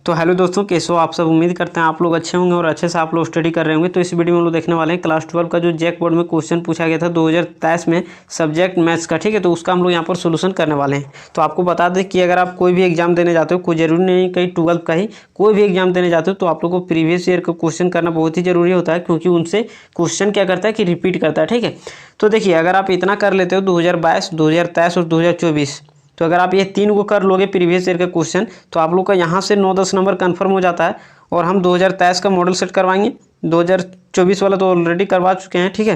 तो हेलो दोस्तों, कैसे हो आप सब। उम्मीद करते हैं आप लोग अच्छे होंगे और अच्छे से आप लोग स्टडी कर रहे होंगे। तो इस वीडियो में हम लोग देखने वाले हैं क्लास 12 का जो जैक बोर्ड में क्वेश्चन पूछा गया था 2023 में सब्जेक्ट मैथ्स का, ठीक है। तो उसका हम लोग यहाँ पर सोल्यूशन करने वाले हैं। तो आपको बता दें कि अगर आप कोई भी एग्जाम देने जाते हो, कोई जरूरी नहीं कहीं 12 का ही, कोई भी एग्जाम देने जाते हो तो आप लोग को प्रीवियस ईयर का क्वेश्चन करना बहुत ही जरूरी होता है, क्योंकि उनसे क्वेश्चन क्या करता है कि रिपीट करता है, ठीक है। तो देखिए, अगर आप इतना कर लेते हो 2022, 2023 और 2024, तो अगर आप ये 3 को कर लोगे प्रीवियस ईयर का क्वेश्चन, तो आप लोग का यहाँ से 9-10 नंबर कंफर्म हो जाता है। और हम 2023 का मॉडल सेट करवाएंगे, 2024 वाला तो ऑलरेडी करवा चुके हैं, ठीक है।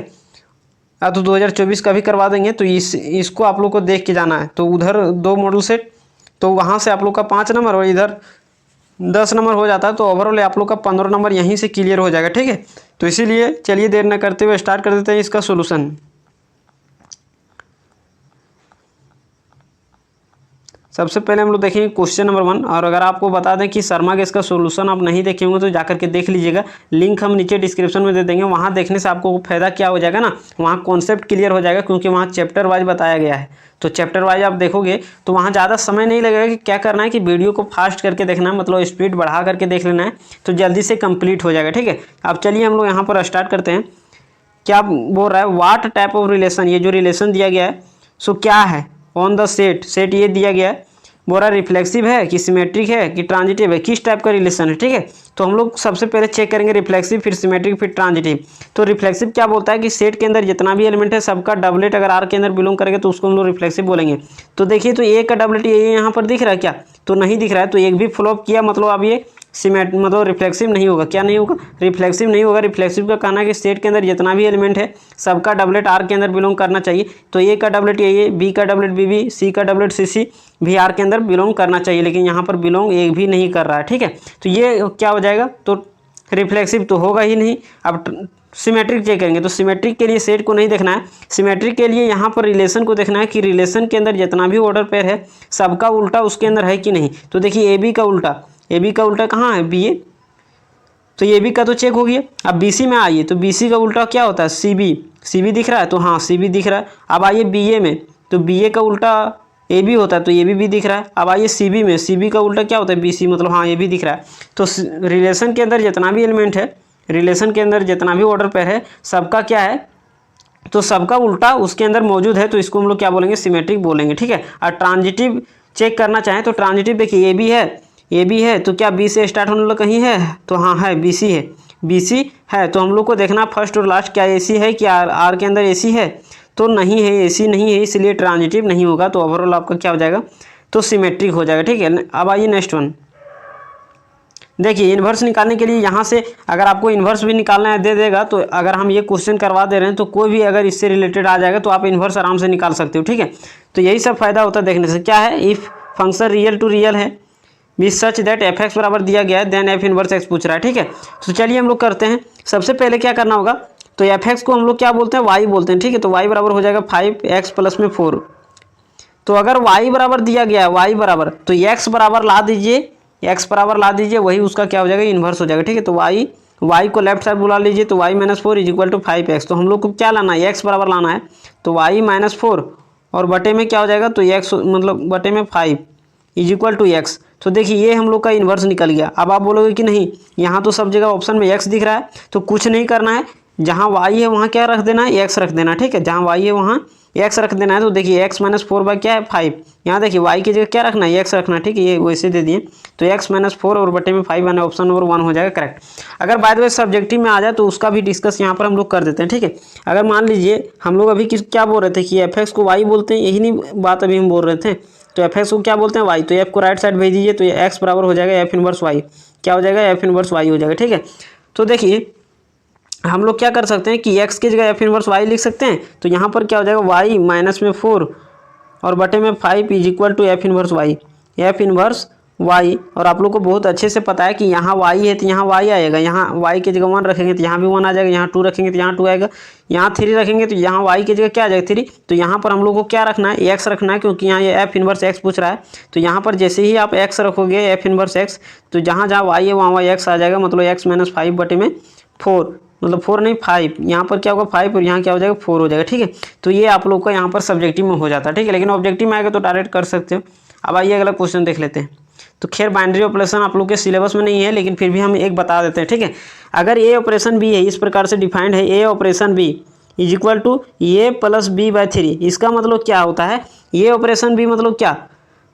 तो 2024 का भी करवा देंगे। तो इसको आप लोग को देख के जाना है। तो उधर 2 मॉडल सेट, तो वहाँ से आप लोग का 5 नंबर और इधर 10 नंबर हो जाता है। तो ओवरऑल आप लोग का 15 नंबर यहीं से क्लियर हो जाएगा, ठीक है। तो इसीलिए चलिए देर न करते हुए स्टार्ट कर देते हैं इसका सोल्यूशन। सबसे पहले हम लोग देखेंगे क्वेश्चन नंबर 1। और अगर आपको बता दें कि शर्मा के इसका सोल्यूशन आप नहीं देखे होंगे तो जाकर के देख लीजिएगा, लिंक हम नीचे डिस्क्रिप्शन में दे देंगे। वहाँ देखने से आपको फायदा क्या हो जाएगा ना, वहाँ कॉन्सेप्ट क्लियर हो जाएगा, क्योंकि वहाँ चैप्टर वाइज बताया गया है। तो चैप्टर वाइज आप देखोगे तो वहाँ ज़्यादा समय नहीं लगेगा कि क्या करना है कि वीडियो को फास्ट करके देखना है, मतलब स्पीड बढ़ा करके देख लेना है, तो जल्दी से कंप्लीट हो जाएगा, ठीक है। अब चलिए हम लोग यहाँ पर स्टार्ट करते हैं। क्या बोल रहा है, व्हाट टाइप ऑफ रिलेशन, ये जो रिलेशन दिया गया है सो क्या है ऑन द सेट ये दिया गया है। बोल रहा रिफ्लेक्सिव है कि सिमेट्रिक है कि ट्रांजिटिव है, किस टाइप का रिलेशन है, ठीक है। तो हम लोग सबसे पहले चेक करेंगे रिफ्लेक्सिव, फिर सिमेट्रिक, फिर ट्रांजिटिव। तो रिफ्लेक्सिव क्या बोलता है कि सेट के अंदर जितना भी एलिमेंट है सबका डबलेट अगर आर के अंदर बिलोंग करेगा तो उसको हम लोग रिफ्लेक्सिव बोलेंगे। तो देखिए, तो एक का डबलेट ये यहाँ पर दिख रहा है क्या, तो नहीं दिख रहा है। तो एक भी फ्लॉप किया मतलब अब ये मतलब रिफ्लेक्सिव नहीं होगा। क्या नहीं होगा, रिफ्लेक्सिव नहीं होगा। रिफ्लेक्सिव का कहना है कि सेट के अंदर जितना भी एलिमेंट है सबका डबलेट आर के अंदर बिलोंग करना चाहिए। तो ए का डबलेट ये, बी का डबलेट बी, सी का डबलेट सी भी आर के अंदर बिलोंग करना चाहिए, लेकिन यहाँ पर बिलोंग एक भी नहीं कर रहा है, ठीक है। तो ये क्या हो जाएगा, तो रिफ्लेक्सिव तो होगा ही नहीं। अब सिमेट्रिक चेक करेंगे, तो सिमेट्रिक के लिए सेट को नहीं देखना है, सिमेट्रिक के लिए यहाँ पर रिलेशन को देखना है कि रिलेशन के अंदर जितना भी ऑर्डर पेयर है सबका उल्टा उसके अंदर है कि नहीं। तो देखिए, ए बी का उल्टा कहाँ है, बी ए, तो ए बी का तो चेक हो गया। अब बी सी में आइए, तो बी सी का उल्टा क्या होता है, सी बी दिख रहा है, तो हाँ सी बी दिख रहा है। अब आइए बी ए में, तो बी ए का उल्टा ए बी होता है, तो ए बी दिख रहा है। अब आइए सी बी में, सी बी का उल्टा क्या होता है, बी सी, मतलब हाँ ए बी दिख रहा है। तो रिलेशन के अंदर जितना भी एलिमेंट है, रिलेशन के अंदर जितना भी ऑर्डर पेयर है सबका क्या है, तो सबका उल्टा उसके अंदर मौजूद है, तो इसको हम लोग क्या बोलेंगे, सिमेट्रिक बोलेंगे, ठीक है। और ट्रांजिटिव चेक करना चाहें तो ट्रांजिटिव देखिए, ए बी है तो क्या बी से स्टार्ट होने वाला कहीं है, तो हाँ है, बी सी है। तो हम लोग को देखना फर्स्ट और लास्ट क्या ए सी है, क्या आर के अंदर ए सी है, तो नहीं है, ए सी नहीं है, इसलिए ट्रांजिटिव नहीं होगा। तो ओवरऑल आपका क्या हो जाएगा, तो सिमेट्रिक हो जाएगा, ठीक है। अब आइए नेक्स्ट वन। देखिए, इन्वर्स निकालने के लिए यहाँ से अगर आपको इन्वर्स भी निकालना है दे देगा, तो अगर हम ये क्वेश्चन करवा दे रहे हैं तो कोई भी अगर इससे रिलेटेड आ जाएगा तो आप इन्वर्स आराम से निकाल सकते हो, ठीक है। तो यही सब फायदा होता है देखने से। क्या है, if function real to real है be such that F X बराबर दिया गया है देन एफ इन्वर्स एक्स पूछ रहा है, ठीक है। तो चलिए हम लोग करते हैं। सबसे पहले क्या करना होगा, तो एफ एक्स को हम लोग क्या बोलते हैं, वाई बोलते हैं, ठीक है। तो वाई बराबर हो जाएगा 5x प्लस में 4। तो अगर y बराबर दिया गया है, y बराबर, तो x बराबर ला दीजिए, x बराबर ला दीजिए, वही उसका क्या हो जाएगा, इन्वर्स हो जाएगा, ठीक है। तो y को लेफ्ट साइड बुला लीजिए, तो y minus 4 is equal to 5x। तो हम लोग को क्या लाना है, x बराबर लाना है, तो y माइनस 4 और बटे में क्या हो जाएगा, तो x मतलब बटे में 5 इज इक्वल टू x। तो देखिए, ये हम लोग का इन्वर्स निकल गया। अब आप बोलोगे कि नहीं, यहाँ तो सब जगह ऑप्शन में x दिख रहा है, तो कुछ नहीं करना है, जहाँ y है वहाँ क्या रख देना है, x रख देना, ठीक है। जहाँ y है वहाँ x रख देना है। तो देखिए, x माइनस 4 बाई क्या है, 5। यहाँ देखिए y की जगह क्या रखना है, x रखना है, ठीक है। ये वैसे दे दिए, तो x माइनस 4 और बटे में 5 आना, ऑप्शन नंबर 1 हो जाएगा करेक्ट। अगर बाय द वे सब्जेक्टिव में आ जाए तो उसका भी डिस्कस यहाँ पर हम लोग कर देते हैं, ठीक है। अगर मान लीजिए हम लोग अभी क्या बोल रहे थे कि एफ एक्स को y बोलते हैं, यही नहीं बात अभी हम बोल रहे थे। तो एफ एक्स को क्या बोलते हैं, y, तो एफ को राइट साइड भेज दीजिए, तो ये x बराबर हो जाएगा एफ इनवर्स y, क्या हो जाएगा, एफ इनवर्स y हो जाएगा, ठीक है। तो देखिए, हम लोग क्या कर सकते हैं कि x की जगह एफ इनवर्स y लिख सकते हैं। तो यहाँ पर क्या हो जाएगा, y माइनस में 4 और बटे में 5 is equal to F inverse y, F inverse y। और आप लोग को बहुत अच्छे से पता है कि यहाँ y है तो यहाँ y आएगा, यहाँ y की जगह 1 रखेंगे तो यहाँ भी 1 आ जाएगा, यहाँ 2 रखेंगे तो यहाँ 2 आएगा, यहाँ 3 रखेंगे तो यहाँ y की जगह क्या आ जाएगा, 3। तो यहाँ पर हम लोग को क्या रखना है, x रखना है, क्योंकि यहाँ ये एफ इनवर्स x पूछ रहा है। तो यहाँ पर जैसे ही आप x रखोगे एफ इनवर्स x, तो जहाँ जहाँ y है वहाँ x आ जाएगा, मतलब x माइनस 5 बटे में 4, मतलब 4 नहीं 5, यहाँ पर क्या होगा 5 और यहाँ क्या हो जाएगा 4 हो जाएगा, ठीक है। तो ये आप लोग का यहाँ पर सब्जेक्टिव में हो जाता है, ठीक है। लेकिन ऑब्जेक्टिव में आएगा तो डायरेक्ट कर सकते हो। अब आइए अगला क्वेश्चन देख लेते हैं। तो खैर बाइनरी ऑपरेशन आप लोग के सिलेबस में नहीं है, लेकिन फिर भी हम एक बता देते हैं, ठीक है। अगर ए ऑपरेशन बी है, इस प्रकार से डिफाइंड है, A operation B is equal to A plus B by 3, इसका मतलब क्या होता है, ये ऑपरेशन बी मतलब क्या,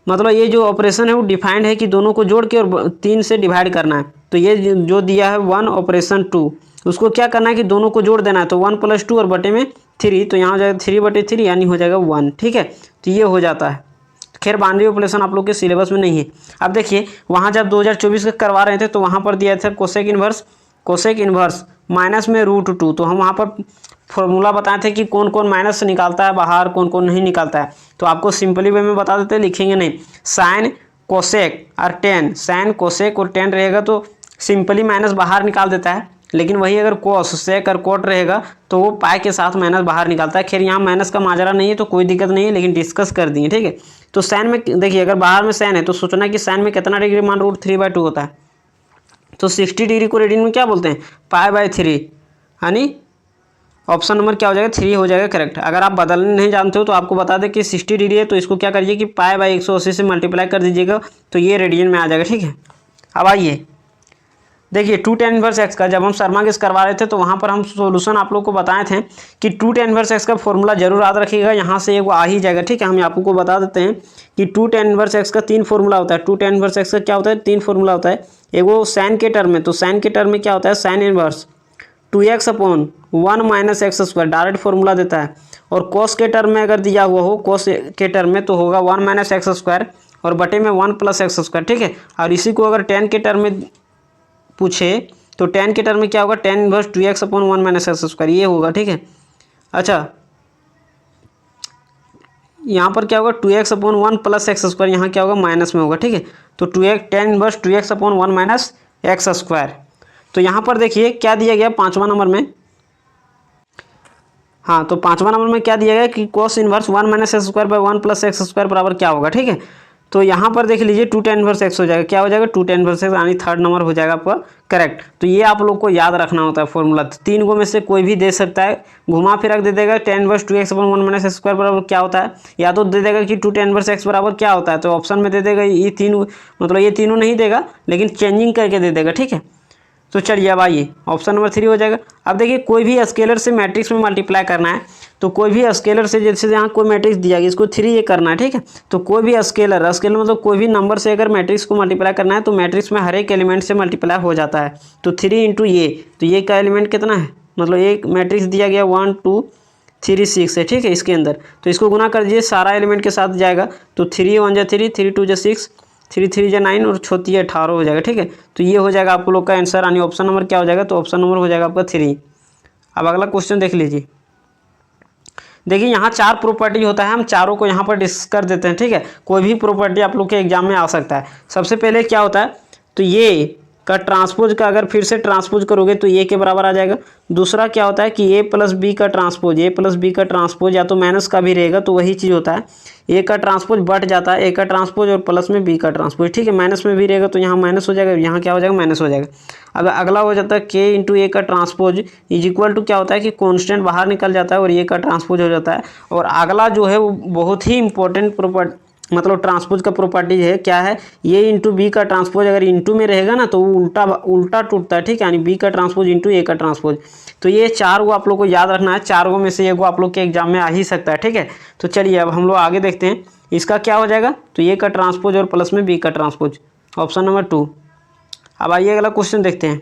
मतलब ये जो ऑपरेशन है वो डिफाइंड है कि दोनों को जोड़ के और 3 से डिवाइड करना है। तो ये जो दिया है 1 ऑपरेशन 2, उसको क्या करना है कि दोनों को जोड़ देना है, तो 1 + 2 और बटे में 3, तो यहाँ हो जाएगा 3/3 यानी हो जाएगा 1, ठीक है। तो ये हो जाता है। खैर बाइनरी ऑपरेशन आप लोग के सिलेबस में नहीं है। अब देखिए वहाँ जब 2024 का करवा रहे थे तो वहाँ पर दिया था कोसेक इन्वर्स माइनस में √2, तो हम वहाँ पर फॉर्मूला बताए थे कि कौन कौन माइनस से निकालता है बाहर, कौन कौन नहीं निकालता है। तो आपको सिंपली वे में बता देते हैं, लिखेंगे नहीं। साइन कोसेक और टेन, साइन कोसेक और टेन रहेगा तो सिंपली माइनस बाहर निकाल देता है, लेकिन वही अगर कोस सेक और कोट रहेगा तो वो पाई के साथ माइनस बाहर निकालता है। खैर यहाँ माइनस का माजरा नहीं है तो कोई दिक्कत नहीं है, लेकिन डिस्कस कर दिए, ठीक है। तो साइन में देखिए अगर बाहर में साइन है तो सोचना कि साइन में कितना डिग्री मान √3/2 होता है, तो 60 डिग्री को रेडियन में क्या बोलते हैं, π/3, यानी ऑप्शन नंबर क्या हो जाएगा, 3 हो जाएगा करेक्ट। अगर आप बदलने नहीं जानते हो तो आपको बता दें कि 60 डिग्री है तो इसको क्या करिए कि π/180 से मल्टीप्लाई कर दीजिएगा तो ये रेडियन में आ जाएगा, ठीक है। अब आइए देखिए 2 tan इनवर्स x का जब हम शर्मा केस करवा रहे थे तो वहाँ पर हम सॉल्यूशन आप लोग को बताए थे कि 2 tan इनवर्स x का फॉर्मूला जरूर याद रखिएगा, यहाँ से एक आ ही जाएगा, ठीक है। हम आपको बता देते हैं कि 2 tan इनवर्स x का 3 फॉर्मूला होता है। 2 tan इनवर्स x का क्या होता है, 3 फॉर्मूला होता है। एक वो साइन के टर्म में, तो साइन के टर्म में क्या होता है, sine inverse 2x/1 - x² direct formula देता है। और कोस के टर्म में अगर दिया हुआ हो, कोस के टर्म में तो होगा 1 - x² और बटे में 1 + x², ठीक है। और इसी को अगर tan के टर्म में पूछे तो tan के टर्म में क्या होगा, tan इनवर्स 2x/1 - x², ये होगा, ठीक है। अच्छा यहाँ पर क्या होगा 2x/1 + x², यहाँ क्या होगा माइनस में होगा, ठीक है। तो tan इनवर्स 2x/1 - x²। तो यहाँ पर देखिए क्या दिया गया 5वां नंबर में, हाँ तो 5वां नंबर में क्या दिया गया कि कोस इनवर्स 1 - x²/1 + x² बराबर क्या होगा, ठीक है। तो यहाँ पर देख लीजिए 2 tan इनवर्स x हो जाएगा, क्या हो जाएगा 2 tan इनवर्स x, यानी 3rd नंबर हो जाएगा आपका करेक्ट। तो ये आप लोग को याद रखना होता है फॉर्मूला, 3 को में से कोई भी दे सकता है, घुमा फिर दे देगा tan इनवर्स 2x/1 - x² बराबर क्या होता है, या तो दे देगा कि 2 tan इनवर्स x बराबर क्या होता है, तो ऑप्शन में दे देगा ये तीनों, मतलब ये तीनों नहीं देगा लेकिन चेंजिंग करके दे देगा, ठीक है। तो चलिए अब आइए ऑप्शन नंबर 3 हो जाएगा। अब देखिए कोई भी स्केलर से मैट्रिक्स में मल्टीप्लाई करना है, तो कोई भी स्केलर से, जैसे यहाँ कोई मैट्रिक्स दिया गया इसको 3 ये करना है, ठीक है। तो कोई भी स्केलर मतलब कोई भी नंबर से अगर मैट्रिक्स को मल्टीप्लाई करना है तो मैट्रिक्स में हर एक एलिमेंट से मल्टीप्लाई हो जाता है। तो 3 × ये, तो ये का एलिमेंट कितना है, मतलब एक मैट्रिक्स दिया गया 1 2 3 6 है, ठीक है। इसके अंदर तो इसको गुना कर दीजिए, सारा एलिमेंट के साथ जाएगा, तो 3 × 1 = 3, 3 × 2 = 6, 3 × 3 = 9 और 4 × 18 हो जाएगा, ठीक है। तो ये हो जाएगा आप लोग का आंसर, यानी ऑप्शन नंबर क्या हो जाएगा, तो ऑप्शन नंबर हो जाएगा आपका 3। अब अगला क्वेश्चन देख लीजिए। देखिए यहाँ 4 प्रॉपर्टी होता है, हम चारों को यहाँ पर डिस्कस कर देते हैं, ठीक है। कोई भी प्रॉपर्टी आप लोग के एग्जाम में आ सकता है। सबसे पहले क्या होता है, तो ये का ट्रांसपोज का अगर फिर से ट्रांसपोज करोगे तो ये के बराबर आ जाएगा। दूसरा क्या होता है कि a + b का ट्रांसपोज, या तो माइनस का भी रहेगा तो वही चीज़ होता है, a का ट्रांसपोज बट जाता है, a का ट्रांसपोज और प्लस में b का ट्रांसपोज, ठीक है। माइनस में भी रहेगा तो यहाँ माइनस हो जाएगा, यहाँ क्या हो जाएगा माइनस हो जाएगा। अब अगला हो जाता है k × a का ट्रांसपोज इज इक्वल टू क्या होता है कि कॉन्स्टेंट बाहर निकल जाता है और a का ट्रांसपोज हो जाता है। और अगला जो है वो बहुत ही इंपॉर्टेंट प्रॉपर्टी, मतलब ट्रांसपोज का प्रॉपर्टी है, क्या है, ये × b का ट्रांसपोज अगर इंटू में रहेगा ना तो वो उल्टा टूटता है, ठीक है, यानी b का ट्रांसपोज × a का ट्रांसपोज। तो ये 4 को आप लोग को याद रखना है, 4 में से एक आप लोग के एग्जाम में आ ही सकता है, ठीक है। तो चलिए अब हम लोग आगे देखते हैं, इसका क्या हो जाएगा, तो a का ट्रांसपोज और प्लस में b का ट्रांसपोज, ऑप्शन नंबर 2। अब आइए अगला क्वेश्चन देखते हैं,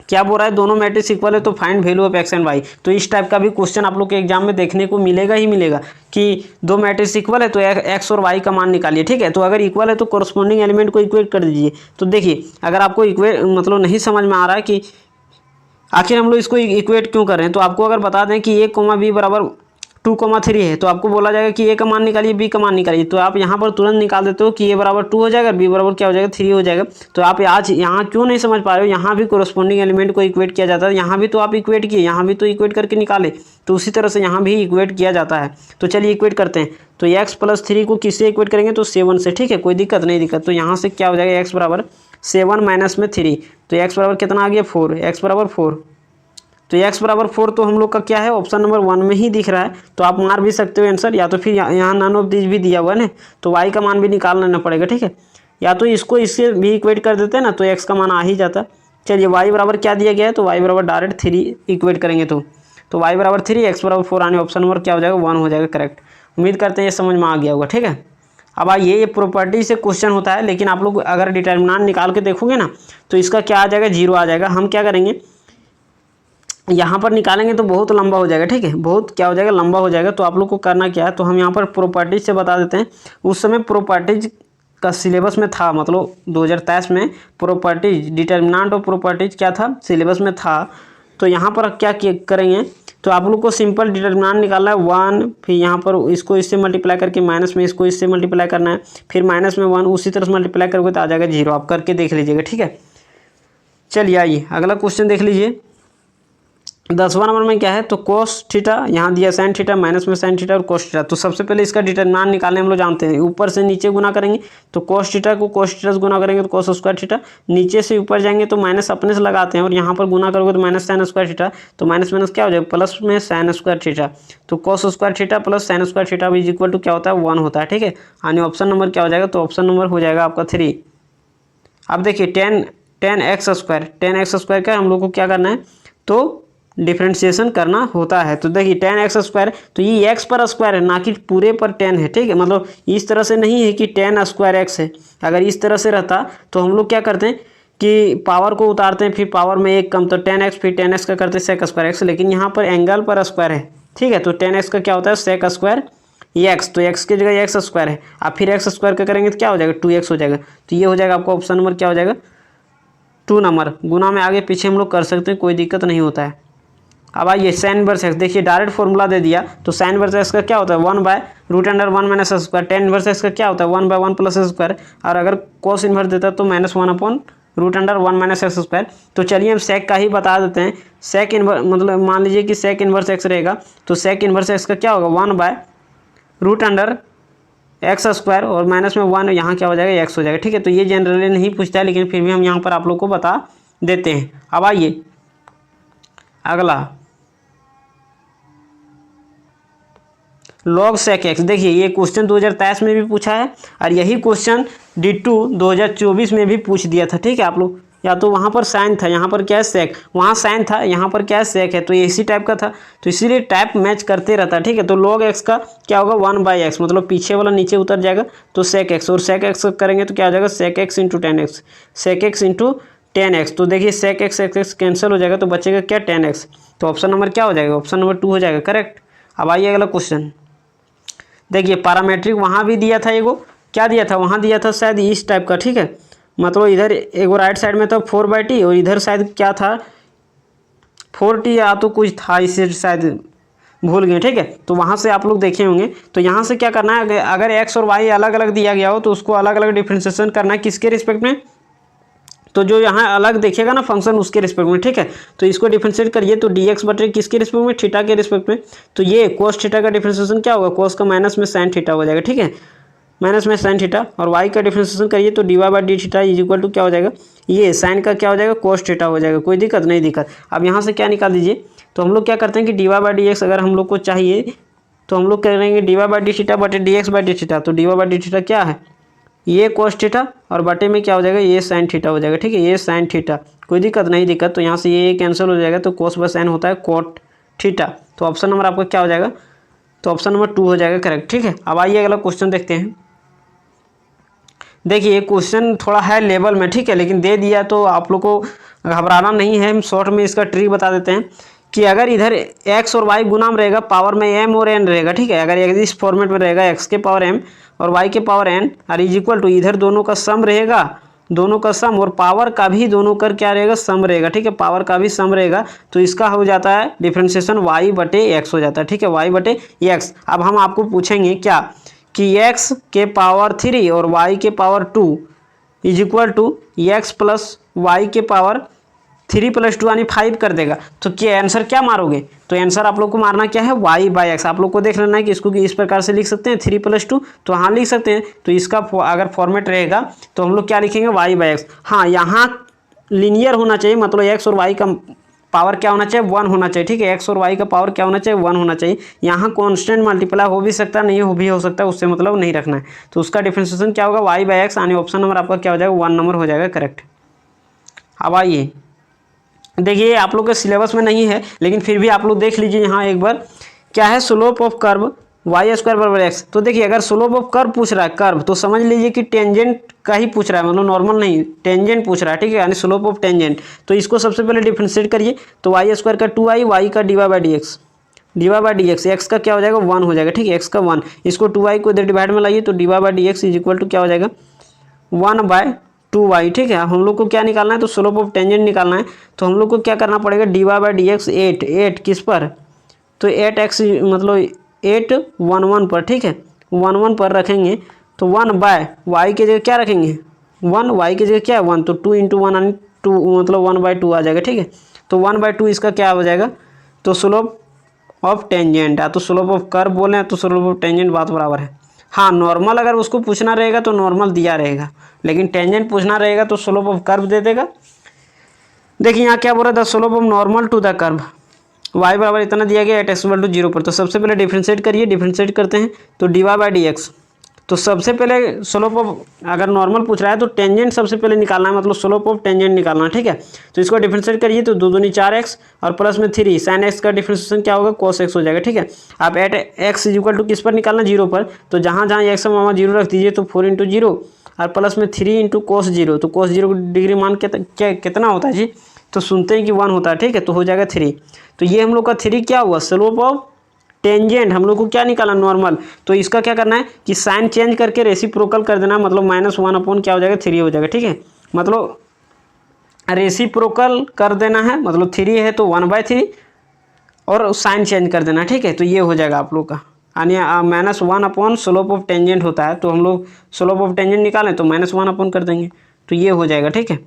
क्या बोल रहा है, दोनों मैट्रिक्स इक्वल है तो find value of x and y। तो इस टाइप का भी क्वेश्चन आप लोग के एग्जाम में देखने को मिलेगा ही मिलेगा कि दो मैट्रिक्स इक्वल है तो x और y का मान निकालिए, ठीक है। तो अगर इक्वल है तो कोरस्पोंडिंग एलिमेंट को इक्वेट कर दीजिए। तो देखिए अगर आपको मतलब नहीं समझ में आ रहा है कि आखिर हम लोग इसको इक्वेट क्यों कर रहे हैं, तो आपको अगर बता दें कि a, b बराबर 2,3 है तो आपको बोला जाएगा कि a का मान निकालिए, b का मान निकालिए, तो आप यहाँ पर तुरंत निकाल देते हो कि a बराबर 2 हो जाएगा, b बराबर क्या हो जाएगा 3 हो जाएगा। तो आप आज यहाँ क्यों नहीं समझ पा रहे हो, यहाँ भी कोरस्पोंडिंग एलिमेंट को इक्वेट किया जाता है, यहाँ भी तो आप इक्वेट किए, यहाँ भी तो इक्वेट करके निकाले, तो उसी तरह से यहाँ भी इक्वेट किया जाता है। तो चलिए इक्वेट करते हैं, तो x + 3 को किससे इक्वेट करेंगे, तो 7 से, ठीक है, कोई दिक्कत नहीं दिक्कत। तो यहाँ से क्या हो जाएगा x बराबर 7 माइनस में 3, तो x बराबर कितना आ गया 4, x बराबर 4। तो x बराबर 4 तो हम लोग का क्या है, ऑप्शन नंबर 1 में ही दिख रहा है, तो आप मार भी सकते हो आंसर, या तो फिर यहाँ नन ऑफ दिस भी दिया हुआ है ना, तो y का मान भी निकाल लेना पड़ेगा, ठीक है। या तो इसको इससे भी इक्वेट कर देते हैं ना, तो x का मान आ ही जाता। चलिए y बराबर क्या दिया गया है, तो y बराबर डायरेक्ट 3 इक्वेट करेंगे तो y बराबर 3, x बराबर 4 आने ऑप्शन नंबर क्या हो जाएगा 1 हो जाएगा करेक्ट। उम्मीद करते हैं ये समझ में आ गया होगा, ठीक है। अब आइए ये प्रॉपर्टी से क्वेश्चन होता है, लेकिन आप लोग अगर डिटर्मिनेंट निकाल के देखोगे ना तो इसका क्या आ जाएगा 0 आ जाएगा। हम क्या करेंगे यहाँ पर निकालेंगे तो बहुत लंबा हो जाएगा, ठीक है, बहुत क्या हो जाएगा लंबा हो जाएगा। तो आप लोग को करना क्या है, तो हम यहाँ पर प्रॉपर्टीज से बता देते हैं। उस समय प्रॉपर्टीज का सिलेबस में था, मतलब 2023 में प्रॉपर्टीज डिटर्मिनेंट और प्रॉपर्टीज क्या था सिलेबस में था। तो यहाँ पर क्या करेंगे, तो आप लोग को सिंपल डिटर्मिनेंट निकालना है 1, फिर यहाँ पर इसको इससे मल्टीप्लाई करके माइनस में इसको इससे मल्टीप्लाई करना है, फिर माइनस में 1 उसी तरह से मल्टीप्लाई करोगे तो आ जाएगा 0। आप करके देख लीजिएगा, ठीक है। चलिए आइए अगला क्वेश्चन देख लीजिए। 10वां नंबर में क्या है, तो कोस थीटा, यहाँ दिया साइन थीटा, माइनस में साइन थीटा और कोस थीटा। तो सबसे पहले इसका डिटर्मिनेंट निकालने हम लोग जानते हैं, ऊपर से नीचे गुना करेंगे तो कोस थीटा को कोस थीटा से गुना करेंगे तो कोस स्क्वायर थीटा, नीचे से ऊपर जाएंगे तो माइनस अपने से लगाते हैं और यहाँ पर गुना करोगे तो माइनस साइन स्क्वायर थीटा, तो माइनस माइनस क्या हो जाएगा प्लस में साइन स्क्वायर थीटा। तो cos square theta plus sine square theta is equal to क्या होता है 1 होता है, ठीक है। यानी ऑप्शन नंबर क्या हो जाएगा, तो ऑप्शन नंबर हो जाएगा आपका 3। अब देखिए 10x स्क्वायर का हम लोग को क्या करना है, तो डिफ्रेंशिएशन करना होता है। तो देखिए 10x स्क्वायर, तो ये x पर स्क्वायर है ना कि पूरे पर 10 है, ठीक है। मतलब इस तरह से नहीं है कि 10 स्क्वायर x है। अगर इस तरह से रहता तो हम लोग क्या करते हैं कि पावर को उतारते हैं, फिर पावर में एक कम, तो 10x फिर 10x का करते हैं सेक स्क्वायर x, लेकिन यहाँ पर एंगल पर स्क्वायर है, ठीक है। तो 10x का क्या होता है सेक स्क्वायर x, तो x की जगह x स्क्वायर है। आप फिर x स्क्वायर का करेंगे तो क्या हो जाएगा 2x हो जाएगा। तो ये हो जाएगा आपका ऑप्शन नंबर क्या हो जाएगा 2 नंबर। गुना में आगे पीछे हम लोग कर सकते हैं, कोई दिक्कत नहीं होता है। अब आइए साइन इनवर्स एक्स, देखिए डायरेक्ट फॉर्मूला दे दिया, तो साइन इनवर्स एक्स का क्या होता है 1/√1 minus square. Tan inverse x का क्या होता है 1/1 प्लस स्क्वायर, और अगर कोस इनवर्स देता तो -1/√1 माइनस एक्स स्क्वायर। तो चलिए हम सेक का ही बता देते हैं। सेक इनवर्स मतलब मान लीजिए कि सेक इनवर्स एक्स रहेगा, तो सेक इनवर्स एक्स का क्या होगा 1/√x स्क्वायर और माइनस में 1 यहाँ क्या हो जाएगा x हो जाएगा, ठीक है। तो ये जनरली नहीं पूछता है, लेकिन फिर भी हम यहाँ पर आप लोग को बता देते हैं। अब आइए अगला लॉग सेक एक्स, देखिए ये क्वेश्चन 2023 में भी पूछा है और यही क्वेश्चन D2 2024 में भी पूछ दिया था, ठीक है। आप लोग या तो वहाँ पर साइन था, यहाँ पर क्या है सेक, वहाँ साइन था, यहाँ पर क्या है सेक है, तो ये इसी टाइप का था, तो इसीलिए टाइप मैच करते रहता है, ठीक है। तो लॉग एक्स का क्या होगा 1/x, मतलब पीछे वाला नीचे उतर जाएगा तो सेक एक्स, और सेक एक्स करेंगे तो क्या हो जाएगा sec X into 10x, sec X into 10x। तो देखिए सेक एक्स एक्स कैंसिल हो जाएगा तो बचेगा क्या 10x। तो ऑप्शन नंबर क्या हो जाएगा ऑप्शन नंबर 2 हो जाएगा करेक्ट। अब आइए अगला क्वेश्चन, देखिए पैरामेट्रिक वहाँ भी दिया था, एगो क्या दिया था वहाँ दिया था शायद इस टाइप का, ठीक है। मतलब इधर एगो राइट साइड में था 4/t और इधर शायद क्या था 4t या तो कुछ था, इससे शायद भूल गए, ठीक है। तो वहाँ से आप लोग देखे होंगे। तो यहाँ से क्या करना है, अगर x और y अलग अलग दिया गया हो तो उसको अलग अलग डिफ्रेंशिएशन करना है, किसके रिस्पेक्ट में, तो जो यहाँ अलग देखेगा ना फंक्शन उसके रिस्पेक्ट में, ठीक है। तो इसको डिफरेंशिएट करिए तो dx बटे किसके रिस्पेक्ट में थीटा के रिस्पेक्ट में, तो ये कोस थीटा का डिफरेंशिएशन क्या होगा कोस का माइनस में साइन थीटा हो जाएगा, ठीक है, माइनस में साइन थीटा। और y का डिफरेंशिएशन करिए तो dy/d theta is equal to क्या हो जाएगा, ये साइन का क्या हो जाएगा कोस थीटा हो जाएगा, कोई दिक्कत नहीं दिक्कत। अब यहाँ से क्या निकाल दीजिए, तो हम लोग क्या करते हैं कि dy/dx अगर हम लोग को चाहिए तो हम लोग करेंगे dy/d थीटा बटे dx/d थीटा। तो dy/d थीटा क्या है ये कोस थीटा और बटे में क्या हो जाएगा ये साइन थीटा हो जाएगा, ठीक है, ये साइन थीटा, कोई दिक्कत नहीं दिक्कत। तो यहाँ से ये कैंसिल हो जाएगा तो कोस बाय साइन होता है कोट थीटा। तो ऑप्शन नंबर आपका क्या हो जाएगा, तो ऑप्शन नंबर 2 हो जाएगा करेक्ट, ठीक है। अब आइए अगला क्वेश्चन देखते हैं। देखिए क्वेश्चन थोड़ा है लेवल में, ठीक है, लेकिन दे दिया तो आप लोग को घबराना नहीं है। हम शॉर्ट में इसका ट्रिक बता देते हैं कि अगर इधर x और y गुना में रहेगा पावर में m और n रहेगा, ठीक है। अगर इस फॉर्मेट में रहेगा x के पावर m और y के पावर n और इज इक्वल टू इधर दोनों का सम रहेगा, दोनों का सम और पावर का भी दोनों का क्या रहेगा सम रहेगा, ठीक है, पावर का भी सम रहेगा। तो इसका हो जाता है डिफरेंशिएशन y/x हो जाता है, ठीक है, y/x। अब हम आपको पूछेंगे क्या कि x के पावर 3 और y के power 2 is equal to x plus y के पावर 3 + 2 यानी 5 कर देगा। तो क्या आंसर क्या मारोगे, तो आंसर आप लोग को मारना क्या है y/x। आप लोग को देख लेना है कि इसको इस प्रकार से लिख सकते हैं 3 + 2, तो हाँ लिख सकते हैं। तो इसका अगर फॉर्मेट रहेगा तो हम लोग क्या लिखेंगे y/x। हाँ यहाँ लीनियर होना चाहिए, मतलब x और y का पावर क्या होना चाहिए, 1 होना चाहिए। ठीक है, एक्स और वाई का पावर क्या होना चाहिए, 1 होना चाहिए। यहाँ कॉन्स्टेंट मल्टीप्लाई हो भी सकता है, नहीं हो भी हो सकता है, उससे मतलब नहीं रखना है। तो उसका डिफरेंशिएशन क्या होगा, वाई बाई एक्स, यानी ऑप्शन नंबर आपका क्या हो जाएगा, 1 नंबर हो जाएगा करेक्ट। अब आइए देखिए, आप लोग के सिलेबस में नहीं है लेकिन फिर भी आप लोग देख लीजिए यहाँ एक बार, क्या है slope of curve Y square बराबर एक्स। तो देखिए अगर स्लोप ऑफ कर्व पूछ रहा है, कर्व, तो समझ लीजिए कि टेंजेंट का ही पूछ रहा है, मतलब नॉर्मल नहीं, टेंजेंट पूछ रहा है। ठीक है, यानी स्लोप ऑफ टेंजेंट। तो इसको सबसे पहले डिफरेंशिएट करिए, तो वाई स्क्वायर का 2i, वाई का D Y by D X, D Y by D X, X का क्या हो जाएगा 1 हो जाएगा। ठीक है, एक्स का 1, इसको 2i को इधर डिवाइड में लाइए, तो D Y by D X is equal to क्या हो जाएगा 1/2y। ठीक है, हम लोग को क्या निकालना है, तो स्लोप ऑफ टेंजेंट निकालना है। तो हम लोग को क्या करना पड़ेगा, D Y by D X 8 किस पर, तो 8x मतलब 8 1 1 पर। ठीक है, 1 1 पर रखेंगे, तो 1/y की जगह क्या रखेंगे 1, y की जगह क्या है 1, तो 2 × 1 यानी 2 मतलब 1/2 आ जाएगा। ठीक है, तो 1/2 इसका क्या हो जाएगा, तो स्लोप ऑफ टेंजेंट, या तो स्लोप ऑफ कर्व बोले हैं तो स्लोप ऑफ टेंजेंट बात बराबर है। हाँ, नॉर्मल अगर उसको पूछना रहेगा तो नॉर्मल दिया रहेगा, लेकिन टेंजेंट पूछना रहेगा तो स्लोप ऑफ कर्व दे देगा। देखिए यहाँ क्या बोल रहा था, slope of normal to the curve, y बराबर इतना दिया गया, 8x=0 पर। तो सबसे पहले डिफरेंशिएट करिए, डिफरेंशिएट करते हैं, तो D Y by D X. तो सबसे पहले स्लोप ऑफ, अगर नॉर्मल पूछ रहा है तो टेंजेंट सबसे पहले निकालना है, मतलब स्लोप ऑफ टेंजेंट निकालना है। ठीक है, तो इसको डिफरेंशिएट करिए, तो 2 दूनी 4x और प्लस में 3 sin x का डिफरेंशिएशन क्या होगा, cos x हो जाएगा। ठीक है, आप एट x = किस पर निकालना, 0 पर। तो जहाँ जहाँ x वहाँ 0 रख दीजिए, तो 4 × 0 और प्लस में 3 × cos 0। तो cos 0 डिग्री मान कितना होता है जी, तो सुनते हैं कि 1 होता है। ठीक है, तो हो जाएगा 3। तो ये हम लोग का 3 क्या हुआ, स्लोप ऑफ टेंजेंट। हम लोग को क्या निकाला, नॉर्मल। तो इसका क्या करना है कि साइन चेंज करके रेसिप्रोकल कर देना, मतलब -1 क्या हो जाएगा 3 हो जाएगा। ठीक है, मतलब रेसिप्रोकल कर देना है, मतलब 3 है तो 1/3 और साइन चेंज कर देना। ठीक है, तो ये हो जाएगा आप लोग का, यानी -1 स्लोप ऑफ टेंजेंट होता है। तो हम लोग स्लोप ऑफ टेंजेंट निकालें तो -1 कर देंगे, तो ये हो जाएगा। ठीक है,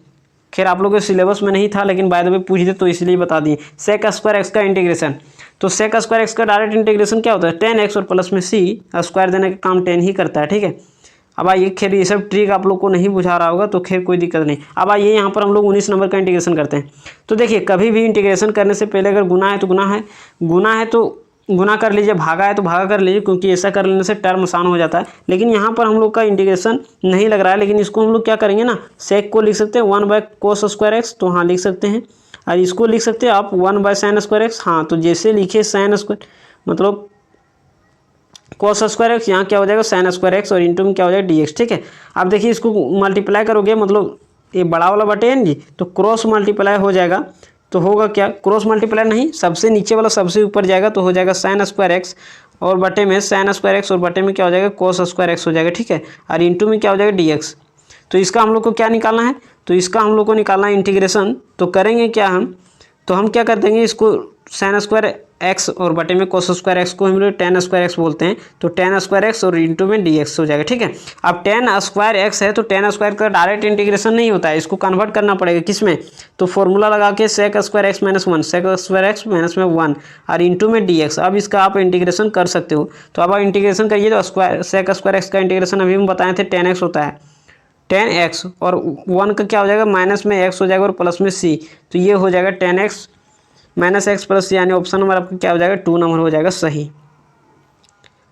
खैर आप लोगों के सिलेबस में नहीं था लेकिन बाय द वे पूछ दे तो इसलिए बता दिए। सेक स्क्वायर एक्स का इंटीग्रेशन, तो सेक स्क्वायर एक्स का डायरेक्ट इंटीग्रेशन क्या होता है, 10x और प्लस में c स्क्वायर देने का काम 10 ही करता है। ठीक है, अब आइए, खैर ये सब ट्रिक आप लोग को नहीं बुझा रहा होगा तो खैर कोई दिक्कत नहीं। अब आइए यहाँ पर हम लोग 19 नंबर का इंटीग्रेशन करते हैं। तो देखिए कभी भी इंटीग्रेशन करने से पहले अगर गुना है तो गुना है तो गुना कर लीजिए, भागा है तो भागा कर लीजिए, क्योंकि ऐसा कर लेने से टर्म आसान हो जाता है। लेकिन यहाँ पर हम लोग का इंटीग्रेशन नहीं लग रहा है, लेकिन इसको हम लोग क्या करेंगे ना, सेक को लिख सकते हैं 1/cos स्क्वायर एक्स, तो हाँ लिख सकते हैं। और इसको लिख सकते हैं आप 1/sin स्क्वायर एक्स। हाँ, तो जैसे लिखिए sin स्क्वायर मतलब cos स्क्वायर एक्स, यहाँ क्या हो जाएगा sin स्क्वायर एक्स, और इंटू में क्या हो जाएगा dx। ठीक है, आप देखिए इसको मल्टीप्लाई करोगे, मतलब ये बड़ा वाला बटे है जी, तो क्रॉस मल्टीप्लाई हो जाएगा। तो होगा क्या, क्रॉस मल्टीप्लाई नहीं, सबसे नीचे वाला सबसे ऊपर जाएगा, तो हो जाएगा sin स्क्वायर एक्स और बटे में sin स्क्वायर एक्स, और बटे में क्या हो जाएगा cos स्क्वायर एक्स हो जाएगा। ठीक है, और इंटू में क्या हो जाएगा dx। तो इसका हम लोग को क्या निकालना है, तो इसका हम लोग को निकालना है इंटीग्रेशन। तो करेंगे क्या हम क्या कर देंगे, इसको sin स्क्वायर एक्स और बटे में cos स्क्वायर एक्स को हम लोग tan स्क्वायर एक्स बोलते हैं, तो tan स्क्वायर एक्स और इंटू में dx हो जाएगा। ठीक है, अब tan स्क्वायर एक्स है तो tan स्क्वायर का डायरेक्ट इंटीग्रेशन नहीं होता है, इसको कन्वर्ट करना पड़ेगा किस में, तो फॉर्मूला लगा के sec square x -1 sec square x -1 और इंटू में dx। अब इसका आप इंटीग्रेशन कर सकते हो। तो अब आप इंटीग्रेशन करिए, तो sec स्क्वायर एक्स का इंटीग्रेशन अभी हम बताए थे tan x होता है, tan x और 1 का क्या हो जाएगा, माइनस में x हो जाएगा और प्लस में c, तो ये हो जाएगा tan x -x plus c, यानी ऑप्शन नंबर आपका क्या हो जाएगा 2 नंबर हो जाएगा सही।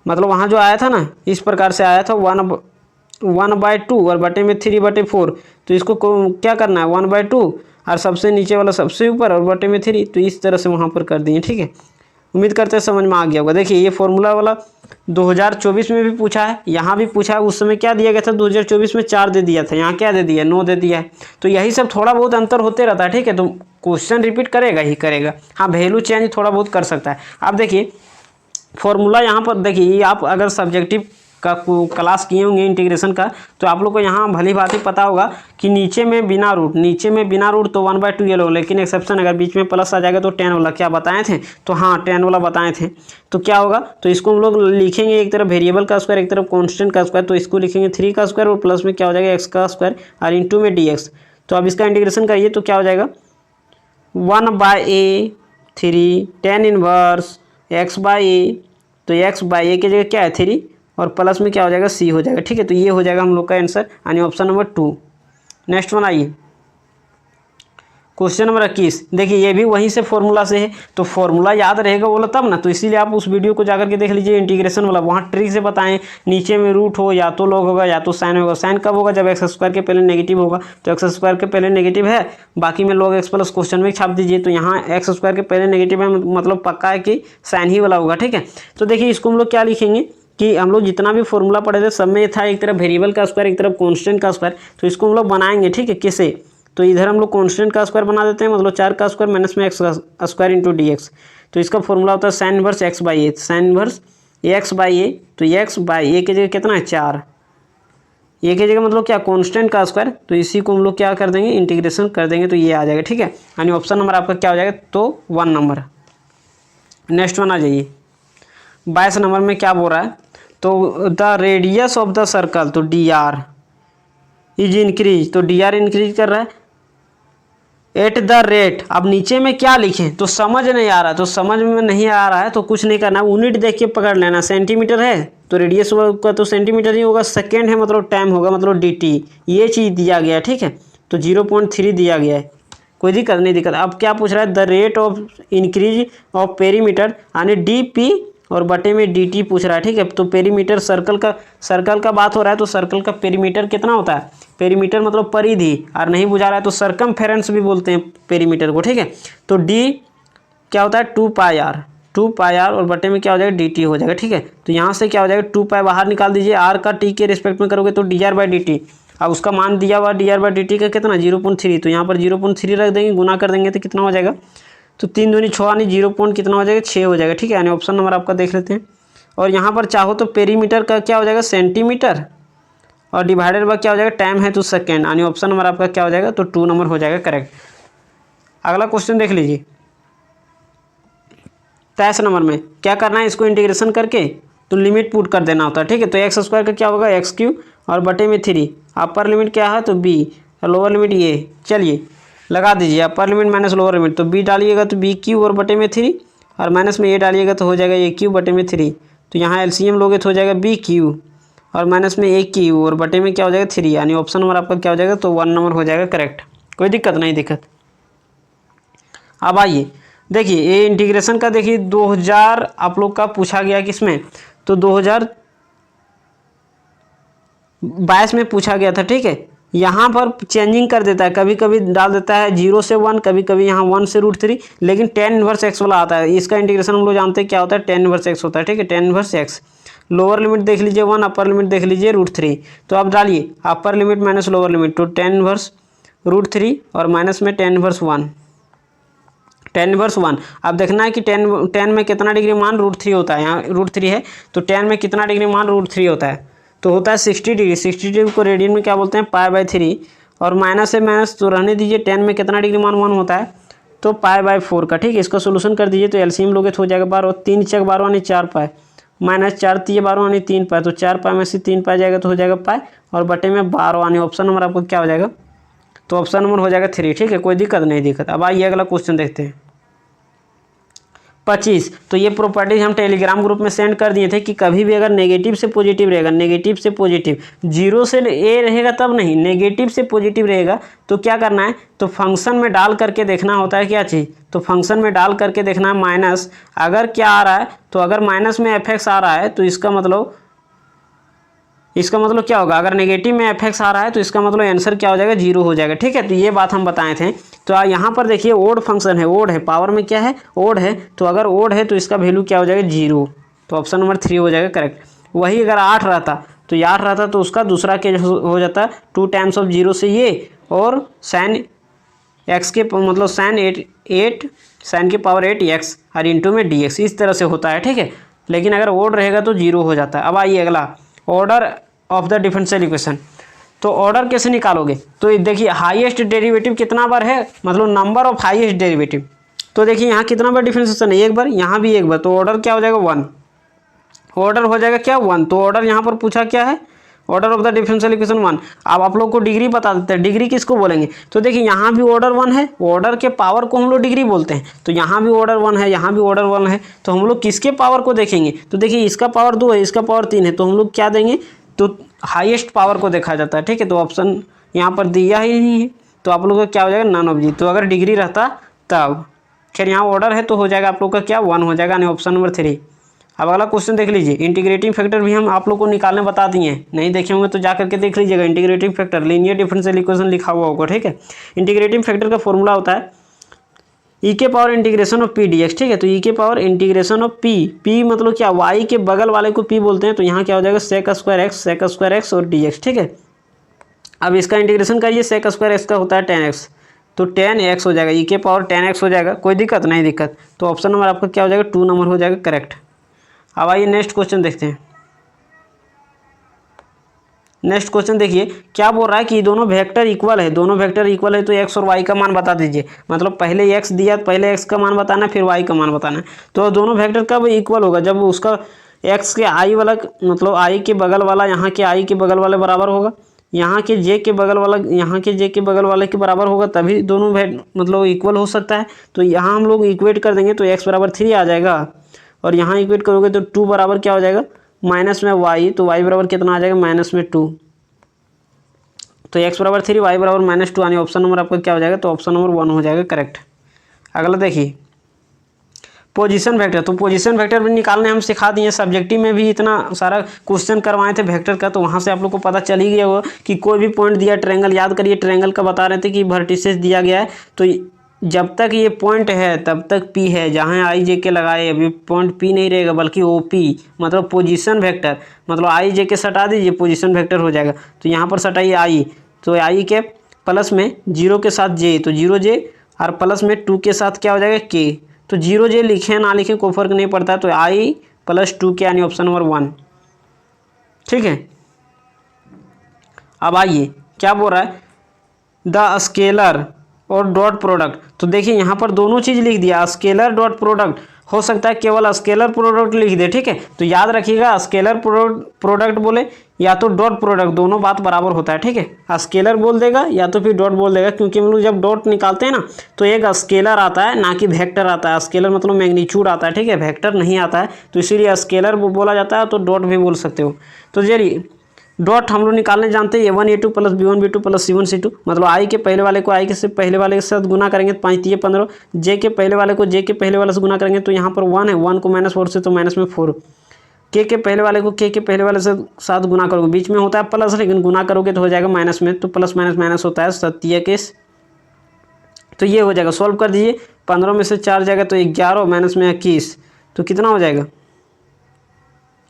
मतलब वहाँ जो आया था ना, इस प्रकार से आया था 1/2 और बटे में 3/4। तो इसको क्या करना है 1/2 और सबसे नीचे वाला सबसे ऊपर और बटे में 3, तो इस तरह से वहाँ पर कर दिए। ठीक है, उम्मीद करते हैं समझ में आ गया होगा। देखिए ये फॉर्मूला वाला 2024 में भी पूछा है, यहाँ भी पूछा है। उस समय क्या दिया गया था, 2024 में 4 दे दिया था, यहाँ क्या दे दिया 9 दे दिया है। तो यही सब थोड़ा बहुत अंतर होते रहता है। ठीक है, तो क्वेश्चन रिपीट करेगा ही करेगा, हाँ वैल्यू चेंज थोड़ा बहुत कर सकता है। आप देखिए फॉर्मूला यहाँ पर देखिए, आप अगर सब्जेक्टिव का क्लास किए होंगे इंटीग्रेशन का, तो आप लोग को यहाँ भली बात ही पता होगा कि नीचे में बिना रूट तो 1/2 ये लोग, लेकिन एक्सेप्शन अगर बीच में प्लस आ जाएगा तो tan वाला क्या बताए थे, तो हाँ tan वाला बताए थे। तो क्या होगा, तो इसको हम लोग लिखेंगे एक तरफ वेरिएबल का स्क्वायर एक तरफ कॉन्स्टेंट का स्क्वायर, तो इसको लिखेंगे 3 का स्क्वायर और प्लस में क्या हो जाएगा x का स्क्वायर और इंटू में dx। तो अब इसका इंटीग्रेशन करिए तो क्या हो जाएगा 1/3 tan इनवर्स x/a, तो x/a की जगह क्या है 3 और प्लस में क्या हो जाएगा c हो जाएगा। ठीक है, तो ये हो जाएगा हम लोग का आंसर, यानी ऑप्शन नंबर 2। नेक्स्ट वन आइए, क्वेश्चन नंबर 21, देखिए ये भी वहीं से फॉर्मूला से है, तो फॉर्मूला याद रहेगा बोला तब ना, तो इसीलिए आप उस वीडियो को जाकर के देख लीजिए इंटीग्रेशन वाला, वहाँ ट्रिक से बताएं। नीचे में रूट हो या तो लॉग होगा या तो साइन होगा। साइन कब होगा? जब एक्स स्क्वायर के पहले नेगेटिव होगा, तो एक्स स्क्वायर के पहले नेगेटिव है, बाकी में लॉग एक्स प्लस क्वेश्चन में छाप दीजिए, तो यहाँ एक्स स्क्वायर के पहले नेगेटिव है, मतलब पक्का है कि साइन ही वाला होगा। ठीक है, तो देखिए इसको हम लोग क्या लिखेंगे कि हम लोग जितना भी फॉर्मूला पढ़े थे सब में था एक तरफ वेरिएबल का स्क्वायर एक तरफ कांस्टेंट का स्क्वायर, तो इसको हम लोग बनाएंगे। ठीक है, कैसे? तो इधर हम लोग कांस्टेंट का स्क्वायर बना देते हैं, मतलब 4 का स्क्वायर माइनस में एक्स का स्क्वायर इंटू डी एक्स। तो इसका फॉर्मूला होता है sine inverse X by A, sine inverse X by A. तो एक्स बाई ए की जगह कितना है? 4। ए की जगह मतलब क्या? कांस्टेंट का स्क्वायर। तो इसी को हम लोग क्या कर देंगे? इंटीग्रेशन कर देंगे, तो ये आ जाएगा। ठीक है, यानी ऑप्शन नंबर आपका क्या हो जाएगा? तो 1 नंबर। नेक्स्ट वन आ जाइए, 22 नंबर में क्या बोल रहा है? तो the radius of the circle, तो डी आर इज इंक्रीज, तो डी आर इंक्रीज कर रहा है एट द रेट। अब नीचे में क्या लिखें तो समझ नहीं आ रहा, तो समझ में नहीं आ रहा है तो कुछ नहीं करना, यूनिट देख के पकड़ लेना। सेंटीमीटर है तो रेडियस का तो सेंटीमीटर ही होगा, सेकेंड है मतलब टाइम होगा, मतलब dt, ये चीज़ दिया गया है। ठीक है, तो 0.3 दिया गया है, कोई दिक्कत नहीं। दिक्कत अब क्या पूछ रहा है? The rate of increase of perimeter, यानी डी और बटे में dt पूछ रहा है। ठीक है, तो पेरीमीटर सर्कल का बात हो रहा है, तो सर्कल का पेरीमीटर कितना होता है? पेरीमीटर मतलब परिधि, और नहीं बुझा रहा है तो सरकमफेरेंस भी बोलते हैं पेरीमीटर को। ठीक है, तो d क्या होता है? 2πr और बटे में क्या हो जाएगा? dt हो जाएगा। ठीक है, तो यहाँ से क्या हो जाएगा? 2π बाहर निकाल दीजिए, r का t के रिस्पेक्ट में करोगे तो dr/dt। अब उसका मान दिया हुआ dr/dt का कितना? 0.3, तो यहाँ पर 0.3 रख देंगे, गुना कर देंगे तो कितना हो जाएगा? तो 3 दूनी 6 यानी 0 पॉइंट कितना हो जाएगा? 6 हो जाएगा। ठीक है, यानी ऑप्शन नंबर आपका देख लेते हैं। और यहाँ पर चाहो तो पेरीमीटर का क्या हो जाएगा? सेंटीमीटर, और डिवाइडेड बाय क्या हो जाएगा? टाइम है तो सेकेंड, यानी ऑप्शन नंबर आपका क्या हो जाएगा? तो 2 नंबर हो जाएगा करेक्ट। अगला क्वेश्चन देख लीजिए, 23 नंबर में क्या करना है? इसको इंटीग्रेशन करके तो लिमिट पुट कर देना होता है। ठीक है, तो एक्स स्क्वायर का क्या होगा? x³ और बटे में 3, अपर लिमिट क्या है? तो b, और लोअर लिमिट ये। चलिए लगा दीजिए, upper limit minus lower limit, तो b डालिएगा तो b³ और बटे में 3, और माइनस में a डालिएगा तो हो जाएगा a³ बटे में 3। तो यहाँ एलसीएम लोगे तो हो जाएगा b³ और माइनस में a³ और बटे में क्या हो जाएगा? 3, यानी ऑप्शन नंबर आपका क्या हो जाएगा? तो 1 नंबर हो जाएगा करेक्ट। कोई दिक्कत नहीं। दिक्कत अब आइए देखिए, ये इंटीग्रेशन का देखिए 2000 आप लोग का पूछा गया किसमें? तो 2022 में पूछा गया था। ठीक है, यहाँ पर चेंजिंग कर देता है, कभी कभी डाल देता है 0 से 1, कभी कभी यहाँ 1 से √3, लेकिन tan इनवर्स x वाला आता है। इसका इंटीग्रेशन हम लोग जानते हैं क्या होता है? tan इनवर्स x होता है। ठीक है, tan inverse x। Lower limit देख लीजिए 1, अपर लिमिट देख लीजिए √3। तो आप डालिए upper limit minus lower limit, तो tan इनवर्स √3 और माइनस में tan इनवर्स 1, tan इनवर्स 1। अब देखना है कि tan में कितना डिग्री मान √3 होता है, यहाँ √3 है, तो tan में कितना डिग्री मान √3 होता है? तो होता है 60 डिग्री। 60 डिग्री को रेडियन में क्या बोलते हैं? π/3, और माइनस है माइनस तो रहने दीजिए। tan में कितना डिग्री मान 1 होता है? तो π/4 का। ठीक है, इसका सोल्यूशन कर दीजिए, तो एलसीएम लोगे तो हो जाएगा 12, 3 × 12 यानी 4π, माइनस 4 × 12 यानी 3π, तो 4π में से 3π जाएगा तो हो जाएगा π, और बटे में 12, यानी ऑप्शन नंबर आपको क्या हो जाएगा? तो ऑप्शन नंबर हो जाएगा 3। ठीक है, कोई दिक्कत नहीं। दिक्कत अब आइए अगला क्वेश्चन देखते हैं, 25। तो ये प्रॉपर्टीज हम टेलीग्राम ग्रुप में सेंड कर दिए थे कि कभी भी अगर नेगेटिव से पॉजिटिव रहेगा, नेगेटिव से पॉजिटिव, 0 से a रहेगा तब नहीं, नेगेटिव से पॉजिटिव रहेगा तो क्या करना है? तो फंक्शन में डाल करके देखना होता है क्या चीज़? तो फंक्शन में डाल करके देखना है माइनस। अगर क्या आ रहा है? तो अगर माइनस में fx आ रहा है तो इसका मतलब क्या होगा? अगर नेगेटिव में fx आ रहा है तो इसका मतलब आंसर क्या हो जाएगा? 0 हो जाएगा। ठीक है, तो ये बात हम बताए थे। तो यहाँ पर देखिए ओड फंक्शन है, ओड है, पावर में क्या है? ओड है, तो अगर ओड है तो इसका वैल्यू क्या हो जाएगा? 0, तो ऑप्शन नंबर 3 हो जाएगा करेक्ट। वही अगर 8 रहता तो यार रहता तो उसका दूसरा केस हो जाता 2 टाइम्स ऑफ 0 से ये, और साइन एक्स के मतलब साइन 8 साइन की पावर 8x और इंटू में dx, इस तरह से होता है। ठीक है, लेकिन अगर ओड रहेगा तो 0 हो जाता है। अब आइए अगला, order of the differential equation. तो ऑर्डर कैसे निकालोगे? तो देखिए हाईएस्ट डेरिवेटिव कितना बार है, मतलब नंबर ऑफ हाईएस्ट डेरिवेटिव। तो देखिए यहाँ कितना बार डिफरेंशिएशन है? एक बार, यहाँ भी एक बार, तो ऑर्डर क्या हो जाएगा? 1। ऑर्डर हो जाएगा क्या? 1। तो ऑर्डर यहाँ पर पूछा क्या है? Order of the differential equation 1। अब आप लोग को डिग्री बता देते हैं, डिग्री किसको बोलेंगे? तो देखिए यहाँ भी ऑर्डर 1 है, ऑर्डर के पावर को हम लोग डिग्री बोलते हैं। तो यहाँ भी ऑर्डर 1 है, यहाँ भी ऑर्डर 1 है, तो हम लोग किसके पावर को देखेंगे? तो देखिए इसका पावर 2 है, इसका पावर 3 है, तो हम लोग क्या देंगे? तो हाईएस्ट पावर को देखा जाता है। ठीक है, तो ऑप्शन यहाँ पर दिया ही नहीं है, तो आप लोग का क्या हो जाएगा नन ऑफ जी। तो अगर डिग्री रहता तब, खैर यहाँ ऑर्डर है तो हो जाएगा आप लोग का क्या 1 हो जाएगा, यानी ऑप्शन नंबर 3। अब अगला क्वेश्चन देख लीजिए, इंटीग्रेटिंग फैक्टर भी हम आप लोग को निकालने बता दिए हैं, नहीं देखे होंगे तो जा करके देख लीजिएगा। Integrating factor linear differential equation लिखा हुआ होगा, ठीक है। इंटीग्रेटिंग फैक्टर का फॉर्मूला होता है ई के power integration of P D x, ठीक है। तो ई के पावर इंटीग्रेशन ऑफ पी मतलब क्या, वाई के बगल वाले को पी बोलते हैं, तो यहाँ क्या हो जाएगा सेक स्क्वायर एक्स और डी एक्स, ठीक है। अब इसका इंटीग्रेशन करिए, सेक स्क्वायर एक्स का होता है 10x, तो 10x हो जाएगा, ई के पावर 10x हो जाएगा, कोई दिक्कत नहीं दिक्कत। तो ऑप्शन नंबर आपका क्या हो जाएगा 2 नंबर हो जाएगा करेक्ट। अब आइए नेक्स्ट क्वेश्चन देखते हैं। नेक्स्ट क्वेश्चन देखिए क्या बोल रहा है कि दोनों वेक्टर इक्वल है, दोनों वेक्टर इक्वल है तो x और y का मान बता दीजिए। मतलब पहले x दिया, पहले x का मान बताना है, फिर y का मान बताना है। तो दोनों वेक्टर कब इक्वल होगा, जब उसका x के i वाला मतलब i के बगल वाला यहाँ के i के बगल वाले बराबर होगा, यहाँ के j के बगल वाला यहाँ के j के बगल वाले के बराबर होगा, तभी दोनों मतलब इक्वल हो सकता है। तो यहाँ हम लोग इक्वेट कर देंगे तो x बराबर 3 आ जाएगा, और यहाँ इक्वेट करोगे तो 2 बराबर क्या हो जाएगा माइनस में y, तो y बराबर कितना आ जाएगा -2। तो x बराबर 3 y बराबर -2, यानी ऑप्शन नंबर आपका क्या हो जाएगा, तो ऑप्शन नंबर 1 हो जाएगा करेक्ट। अगला देखिए पोजीशन वेक्टर, तो पोजीशन वेक्टर भी निकालने हम सिखा दिए, सब्जेक्टिव में भी इतना सारा क्वेश्चन करवाए थे वेक्टर का, तो वहाँ से आप लोग को पता चल ही गया होगा कि कोई भी पॉइंट दिया, ट्रायंगल याद करिए, ट्रायंगल का बता रहे थे कि वर्टिसेस दिया गया है, तो जब तक ये पॉइंट है तब तक P है, जहाँ आई जे के लगाए अभी पॉइंट P नहीं रहेगा बल्कि OP, मतलब पोजीशन वेक्टर, मतलब आई जे के सटा दीजिए पोजीशन वेक्टर हो जाएगा। तो यहाँ पर सटाइए आई, तो आई के प्लस में 0 के साथ j, तो 0j और प्लस में 2 के साथ क्या हो जाएगा k, तो 0j लिखें ना लिखें कोई फर्क नहीं पड़ता, तो i + 2k यानी ऑप्शन नंबर 1, ठीक है। अब आइए क्या बोल रहा है द स्केलर और डॉट प्रोडक्ट, तो देखिए यहाँ पर दोनों चीज़ लिख दिया, स्केलर डॉट प्रोडक्ट, हो सकता है केवल स्केलर प्रोडक्ट लिख दे, ठीक है। तो याद रखिएगा स्केलर प्रोडक्ट बोले या तो डॉट प्रोडक्ट, दोनों बात बराबर होता है, ठीक है। स्केलर बोल देगा या तो फिर डॉट बोल देगा, क्योंकि हम लोग जब डॉट निकालते हैं ना तो एक स्केलर आता है ना कि वेक्टर आता है। स्केलर मतलब मैग्नीट्यूड आता है, ठीक है, वेक्टर नहीं आता है, तो इसीलिए स्केलर बोला जाता है, तो डॉट भी बोल सकते हो। तो चलिए डॉट हम लोग निकालने जानते हैं, a1 a2 + b1 b2 + c1 c2, मतलब i के पहले वाले को i के से पहले वाले के साथ गुना करेंगे तो 5 × 15, j के पहले वाले को j के पहले वाले से गुना करेंगे तो यहाँ पर 1 है, 1 को -4 से तो -4, k के पहले वाले को k के पहले वाले से साथ गुना करोगे, बीच में होता है प्लस, लेकिन गुना करोगे तो हो जाएगा माइनस में, तो प्लस माइनस माइनस होता है 27, तो ये हो जाएगा। सॉल्व कर दीजिए, 15 में से 4 जाएगा तो 11 माइनस में 21, तो कितना हो जाएगा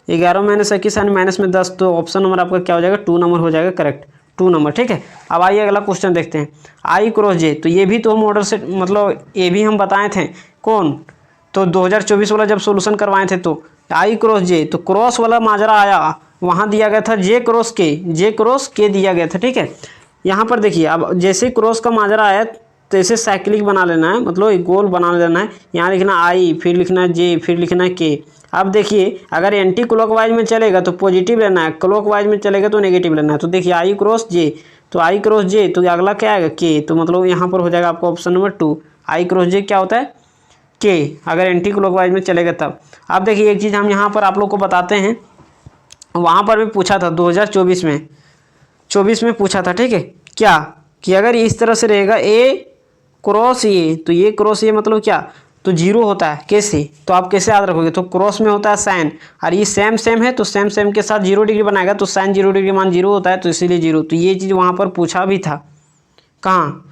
11 - 21 यानी -10, तो ऑप्शन नंबर आपका क्या हो जाएगा 2 नंबर हो जाएगा करेक्ट, 2 नंबर, ठीक है। अब आइए अगला क्वेश्चन देखते हैं, i × j, तो ये भी तो हम ऑर्डर से मतलब ये भी हम बताए थे, कौन, तो 2024 वाला जब सोल्यूशन करवाए थे तो i × j, तो क्रॉस वाला माजरा आया, वहाँ दिया गया था j क्रॉस k दिया गया था, ठीक है। यहाँ पर देखिए अब जैसे क्रॉस का माजरा आया तो ऐसे साइक्लिक बना लेना है, मतलब एक गोल बना लेना है, यहाँ लिखना i, फिर लिखना j, फिर लिखना k। अब देखिए अगर एंटी क्लॉकवाइज में चलेगा तो पॉजिटिव लेना है, क्लॉकवाइज में चलेगा तो नेगेटिव लेना है। तो देखिए i × j, तो i × j, तो अगला क्या आएगा k, तो मतलब यहाँ पर हो जाएगा आपका ऑप्शन नंबर 2, i × j क्या होता है k, अगर एंटी क्लॉकवाइज में चलेगा तब। अब देखिए एक चीज़ हम यहाँ पर आप लोग को बताते हैं, वहाँ पर भी पूछा था 2024 में पूछा था, ठीक है, क्या कि अगर इस तरह से रहेगा a क्रॉस ये, तो ये क्रॉस ये मतलब क्या, तो 0 होता है, कैसे, तो आप कैसे याद रखोगे, तो क्रॉस में होता है साइन, और ये सेम है तो सेम के साथ 0 डिग्री बनाएगा, तो साइन 0 डिग्री मान 0 होता है, तो इसीलिए 0, तो ये चीज़ वहाँ पर पूछा भी था, कहाँ,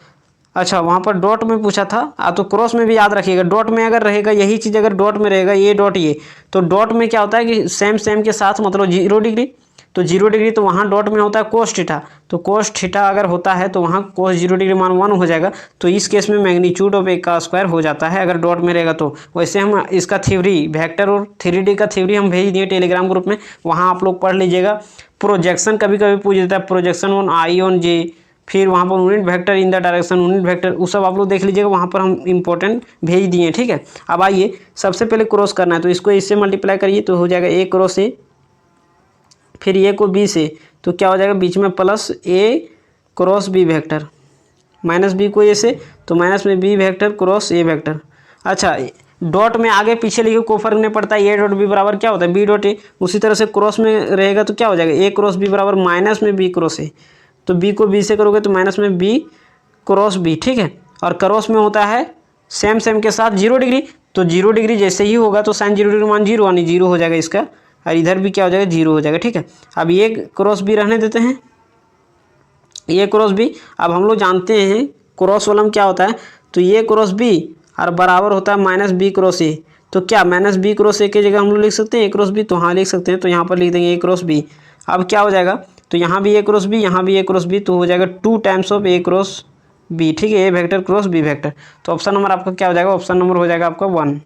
अच्छा वहाँ पर डॉट में पूछा था, तो क्रॉस में भी याद रखिएगा, डॉट में अगर रहेगा यही चीज़, अगर डॉट में रहेगा ये डॉट ये, तो डॉट में क्या होता है कि सेम के साथ मतलब 0 डिग्री, तो 0 डिग्री, तो वहाँ डॉट में होता है कोस थीटा, तो कोस थीटा अगर होता है तो वहाँ कोस 0 डिग्री मान 1 हो जाएगा, तो इस केस में मैग्नीट्यूड ऑफ एक का स्क्वायर हो जाता है अगर डॉट में रहेगा तो। वैसे हम इसका थ्योरी वेक्टर और 3D का थ्योरी हम भेज दिए टेलीग्राम ग्रुप में, वहाँ आप लोग पढ़ लीजिएगा। प्रोजेक्शन कभी कभी पूछ देता है, projection on i on j, फिर वहाँ per unit vector in the direction, unit vector, वो सब आप लोग देख लीजिएगा, वहाँ पर हम इंपॉर्टेंट भेज दिए, ठीक है। अब आइए सबसे पहले क्रॉस करना है, तो इसको इससे मल्टीप्लाई करिए तो हो जाएगा a क्रॉस a, फिर ए को बी से, तो क्या हो जाएगा बीच में plus A cross B vector, minus B को ए से, तो माइनस में B vector cross A vector. अच्छा डॉट में आगे पीछे लिखे कोई फर्क नहीं पड़ता, ए डॉट बी बराबर क्या होता है बी डॉट ए, उसी तरह से क्रॉस में रहेगा तो क्या हो जाएगा ए क्रॉस बी बराबर माइनस में बी क्रॉस ए, तो बी को बी से करोगे तो माइनस में बी क्रॉस बी, ठीक है। और क्रॉस में होता है सेम के साथ 0 डिग्री, तो 0 डिग्री जैसे ही होगा तो साइन 0 डिग्री मान 0 यानी 0 हो जाएगा इसका, और इधर भी क्या हो जाएगा 0 हो जाएगा, ठीक है। अब ये क्रॉस बी रहने देते हैं, ये क्रॉस बी। अब हम लोग जानते हैं क्रॉस वाला में क्या होता है, तो ये क्रॉस बी और बराबर होता है माइनस बी क्रॉस ए। तो क्या माइनस बी क्रॉस ए की जगह हम लोग लिख सकते हैं ए क्रॉस बी, तो हाँ लिख सकते हैं। तो यहाँ पर लिख देंगे ए क्रॉस बी। अब क्या हो जाएगा, तो यहाँ भी ए क्रॉस बी, यहाँ भी ए क्रॉस बी, तो हो जाएगा 2 times of A cross B, ठीक है। A vector cross B vector. तो ऑप्शन नंबर आपका क्या हो जाएगा, ऑप्शन नंबर हो जाएगा आपका 1।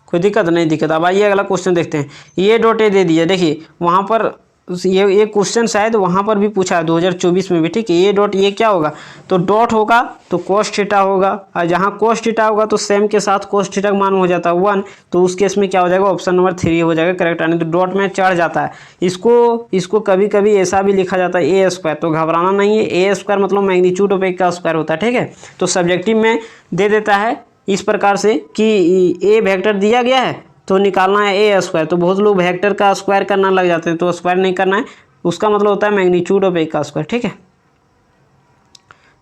कोई दिक्कत नहीं, दिक्कत। अब आइए अगला क्वेश्चन देखते हैं। ये डॉट ए दे दिया, देखिए वहाँ पर ये क्वेश्चन शायद वहाँ पर भी पूछा है 2024 में भी, ठीक है। ये डॉट ये क्या होगा, तो डॉट होगा तो कोस थीटा होगा, और जहाँ कोस थीटा होगा तो सेम के साथ कोस थीटा का मान हो जाता है 1, तो उस केस में क्या हो जाएगा, ऑप्शन नंबर 3 हो जाएगा करेक्ट आने। तो डॉट में चढ़ जाता है, इसको कभी कभी ऐसा भी लिखा जाता है ए स्क्वायर, तो घबराना नहीं है। ए स्क्वायर मतलब मैग्नीट्यूड ऑफ ए का स्क्वायर होता है, ठीक है। तो सब्जेक्टिव में दे देता है इस प्रकार से कि ए वेक्टर दिया गया है तो निकालना है ए स्क्वायर, तो बहुत लोग वेक्टर का स्क्वायर करना लग जाते हैं, तो स्क्वायर नहीं करना है, उसका मतलब होता है मैग्नीट्यूड ऑफ ए का स्क्वायर, ठीक है।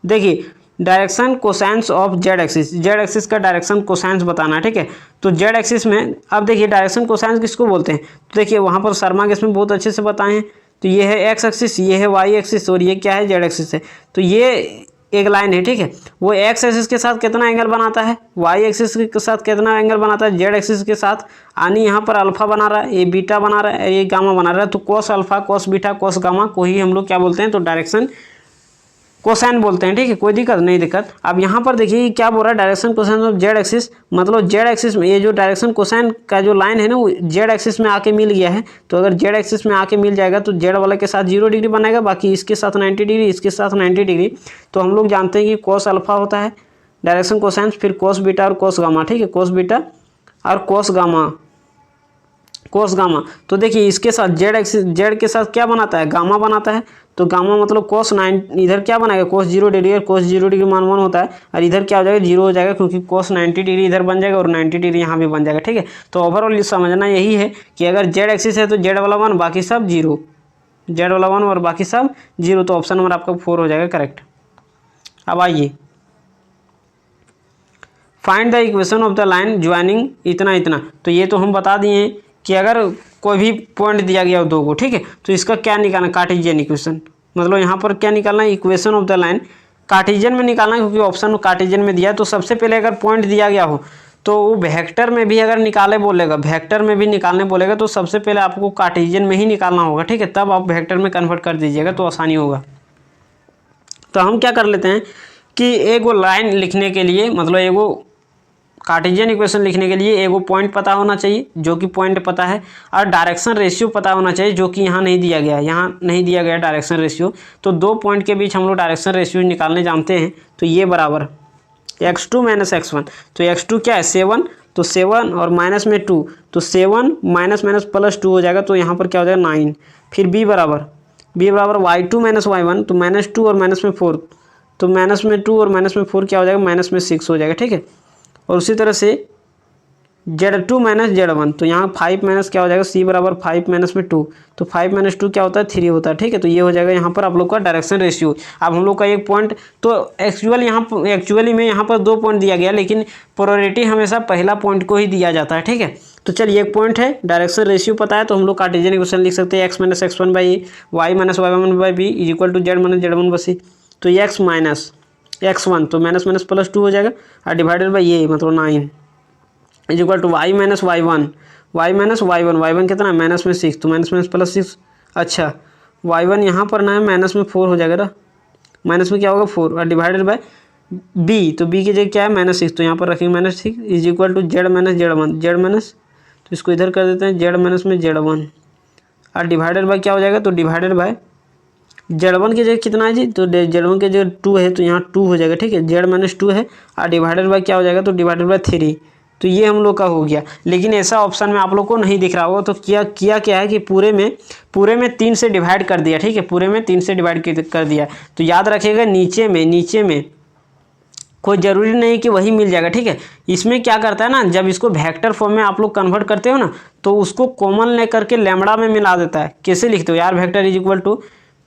देखिए direction cosines of Z axis का डायरेक्शन कोसाइंस बताना है, ठीक है। तो जेड एक्सिस में अब देखिए डायरेक्शन कोसाइंस किसको बोलते हैं, तो देखिए वहाँ पर शर्मा के इसमें बहुत अच्छे से बताए हैं। तो ये है एक्स एक्सिस, ये है वाई एक्सिस, और ये क्या है जेड एक्सिस है। तो ये एक लाइन है, ठीक है। वो एक्स एक्सिस के साथ कितना एंगल बनाता है, वाई एक्सिस के साथ कितना एंगल बनाता है, जेड एक्सिस के साथ, यानी यहाँ पर अल्फा बना रहा है, ये बीटा बना रहा है, ये गामा बना रहा है। तो cos alpha cos beta cos gamma को ही हम लोग क्या बोलते हैं, तो डायरेक्शन कोसाइन बोलते हैं, ठीक है। कोई दिक्कत नहीं, दिक्कत। अब यहाँ पर देखिए क्या बोल रहा है, direction cosine of Z axis, मतलब जेड एक्सिस में ये जो डायरेक्शन कोसाइन का जो लाइन है ना वो जेड एक्सिस में आके मिल गया है। तो अगर जेड एक्सिस में आके मिल जाएगा तो जेड वाला के साथ 0 डिग्री बनाएगा, बाकी इसके साथ 90 डिग्री, इसके साथ 90 डिग्री। तो हम लोग जानते हैं कि कोस अल्फा होता है डायरेक्शन कोसाइन, फिर कोस बीटा और कोस गामा, ठीक है। कोस बीटा और कोस गामा, कोस गामा। तो देखिए इसके साथ जेड एक्सिस, जेड के साथ क्या बनाता है, गामा बनाता है। तो गामा मतलब कोस 9, इधर क्या बनाएगा कोस 0 डिग्री, और कोस 0 डिग्री मान 1 होता है, और इधर क्या हो जाएगा 0 हो जाएगा, क्योंकि कोस 90 डिग्री इधर बन जाएगा और 90 डिग्री यहाँ भी बन जाएगा, ठीक है। तो ओवरऑल समझना यही है कि अगर जेड एक्सिस है तो जेड वाला 1 बाकी सब 0, जेड वाला 1 और बाकी सब 0, तो ऑप्शन नंबर आपका 4 हो जाएगा करेक्ट। अब आइए find the equation of the line joining इतना इतना। तो ये तो हम बता दिए कि अगर कोई भी पॉइंट दिया गया हो 2 को, ठीक है, तो इसका क्या निकालना, कार्टेशियन इक्वेशन, मतलब यहाँ पर क्या निकालना है, equation of the line Cartesian में निकालना है, क्योंकि ऑप्शन कार्टेशियन में दिया है। तो सबसे पहले अगर पॉइंट दिया गया हो तो वो वेक्टर में भी अगर निकाले बोलेगा, वेक्टर में भी निकालने बोलेगा, तो सबसे पहले आपको कार्टेशियन में ही निकालना होगा, ठीक है। तब आप वेक्टर में कन्वर्ट कर दीजिएगा तो आसानी होगा। तो हम क्या कर लेते हैं कि एगो लाइन लिखने के लिए, मतलब एगो कार्टेशियन इक्वेशन लिखने के लिए एगो पॉइंट पता होना चाहिए, जो कि पॉइंट पता है, और डायरेक्शन रेशियो पता होना चाहिए, जो कि यहाँ नहीं दिया गया, यहाँ नहीं दिया गया डायरेक्शन रेशियो। तो 2 पॉइंट के बीच हम लोग डायरेक्शन रेशियो निकालने जानते हैं। तो ये बराबर x2 माइनस x1, तो x2 क्या है 7, तो 7 और माइनस में 2, तो 7 माइनस माइनस प्लस 2 हो जाएगा, तो यहाँ पर क्या हो जाएगा 9। फिर b बराबर y2 माइनस y1, तो माइनस 2 और माइनस में 4, तो माइनस में 2 और माइनस में 4 क्या हो जाएगा, माइनस में 6 हो जाएगा, ठीक है। और उसी तरह से Z2 माइनस Z1, तो यहाँ 5 माइनस क्या हो जाएगा, C बराबर 5 माइनस में 2, तो 5 माइनस 2 क्या होता है 3 होता है, ठीक है। तो ये हो जाएगा यहाँ पर आप लोग का डायरेक्शन रेशियो। अब हम लोग का एक पॉइंट, तो एक्चुअली में यहाँ पर 2 पॉइंट दिया गया, लेकिन प्रायोरिटी हमेशा पहला पॉइंट को ही दिया जाता है, ठीक है। तो चलिए एक पॉइंट है, डायरेक्शन रेशियो पता है, तो हम लोग कार्टेशियन इक्वेशन लिख सकते हैं x minus x1 by A, Y minus y1 by B is equal to Z minus z1 by C. तो x माइनस x1, तो माइनस माइनस प्लस 2 हो जाएगा, और डिवाइडेड बाई ये मतलब 9 is equal to y minus y1, y1 कितना है minus में 6, तो माइनस माइनस प्लस 6। अच्छा y1 यहाँ पर ना है माइनस में 4 हो जाएगा ना, माइनस में क्या होगा 4, और डिवाइडेड बाय b, तो b की जगह क्या है माइनस 6, तो यहाँ पर रखेंगे minus 6 is equal to Z minus Z minus, तो इसको इधर कर देते हैं जेड माइनस में Z1, और डिवाइडेड बाय क्या हो जाएगा, तो डिवाइडेड बाय Z1 की जगह कितना है जी, तो Z1 की जगह 2 है, तो यहाँ 2 हो जाएगा, ठीक है। Z माइनस 2 है, और डिवाइडेड बाय क्या हो जाएगा, तो डिवाइडेड बाय 3, तो ये हम लोग का हो गया। लेकिन ऐसा ऑप्शन में आप लोग को नहीं दिख रहा होगा, तो क्या है कि पूरे में 3 से डिवाइड कर दिया, ठीक है, पूरे में 3 से डिवाइड कर दिया। तो याद रखिएगा नीचे में कोई ज़रूरी नहीं कि वही मिल जाएगा, ठीक है। इसमें क्या करता है ना, जब इसको वेक्टर फॉर्म में आप लोग कन्वर्ट करते हो ना, तो उसको कॉमन लेकर के लैम्बडा में मिला देता है। कैसे लिखते हो यार, वेक्टर इज इक्वल टू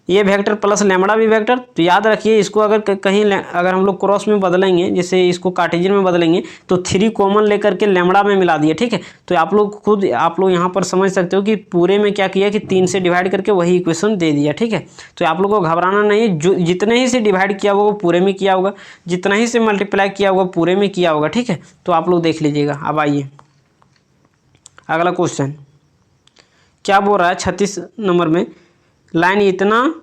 ये वेक्टर प्लस लैम्बडा भी वेक्टर। तो याद रखिए इसको अगर कहीं अगर हम लोग क्रॉस में बदलेंगे, जैसे इसको कार्टेशियन में बदलेंगे तो 3 कॉमन लेकर के लैम्बडा में मिला दिए, ठीक है। तो आप लोग यहाँ पर समझ सकते हो कि पूरे में क्या किया कि 3 से डिवाइड करके वही इक्वेशन दे दिया, ठीक है। तो आप लोग को घबराना नहीं है, जो जितने ही से डिवाइड किया होगा वो पूरे में किया होगा, जितना ही से मल्टीप्लाई किया होगा पूरे में किया होगा, ठीक है। तो आप लोग देख लीजिएगा। अब आइए अगला क्वेश्चन क्या बोल रहा है 36 नंबर में, लाइन इतना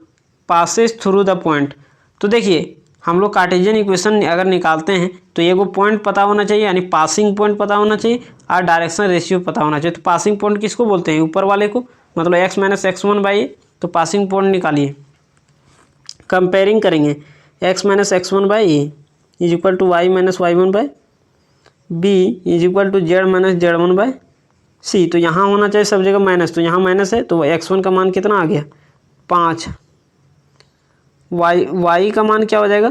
पासेस थ्रू द पॉइंट। तो देखिए हम लोग कार्टेशियन इक्वेशन अगर निकालते हैं तो ये वो पॉइंट पता होना चाहिए, यानी पासिंग पॉइंट पता होना चाहिए और डायरेक्शन रेशियो पता होना चाहिए। तो पासिंग पॉइंट किसको बोलते हैं? ऊपर वाले को, मतलब x minus x1 by A. तो पासिंग पॉइंट निकालिए, कंपेयरिंग करेंगे x minus x1 by A is equal to y minus y1 by B is equal to z minus z1 by C. तो यहाँ होना चाहिए सब जगह माइनस, तो यहाँ माइनस है तो x1 का मान कितना आ गया 5, y का मान क्या हो जाएगा?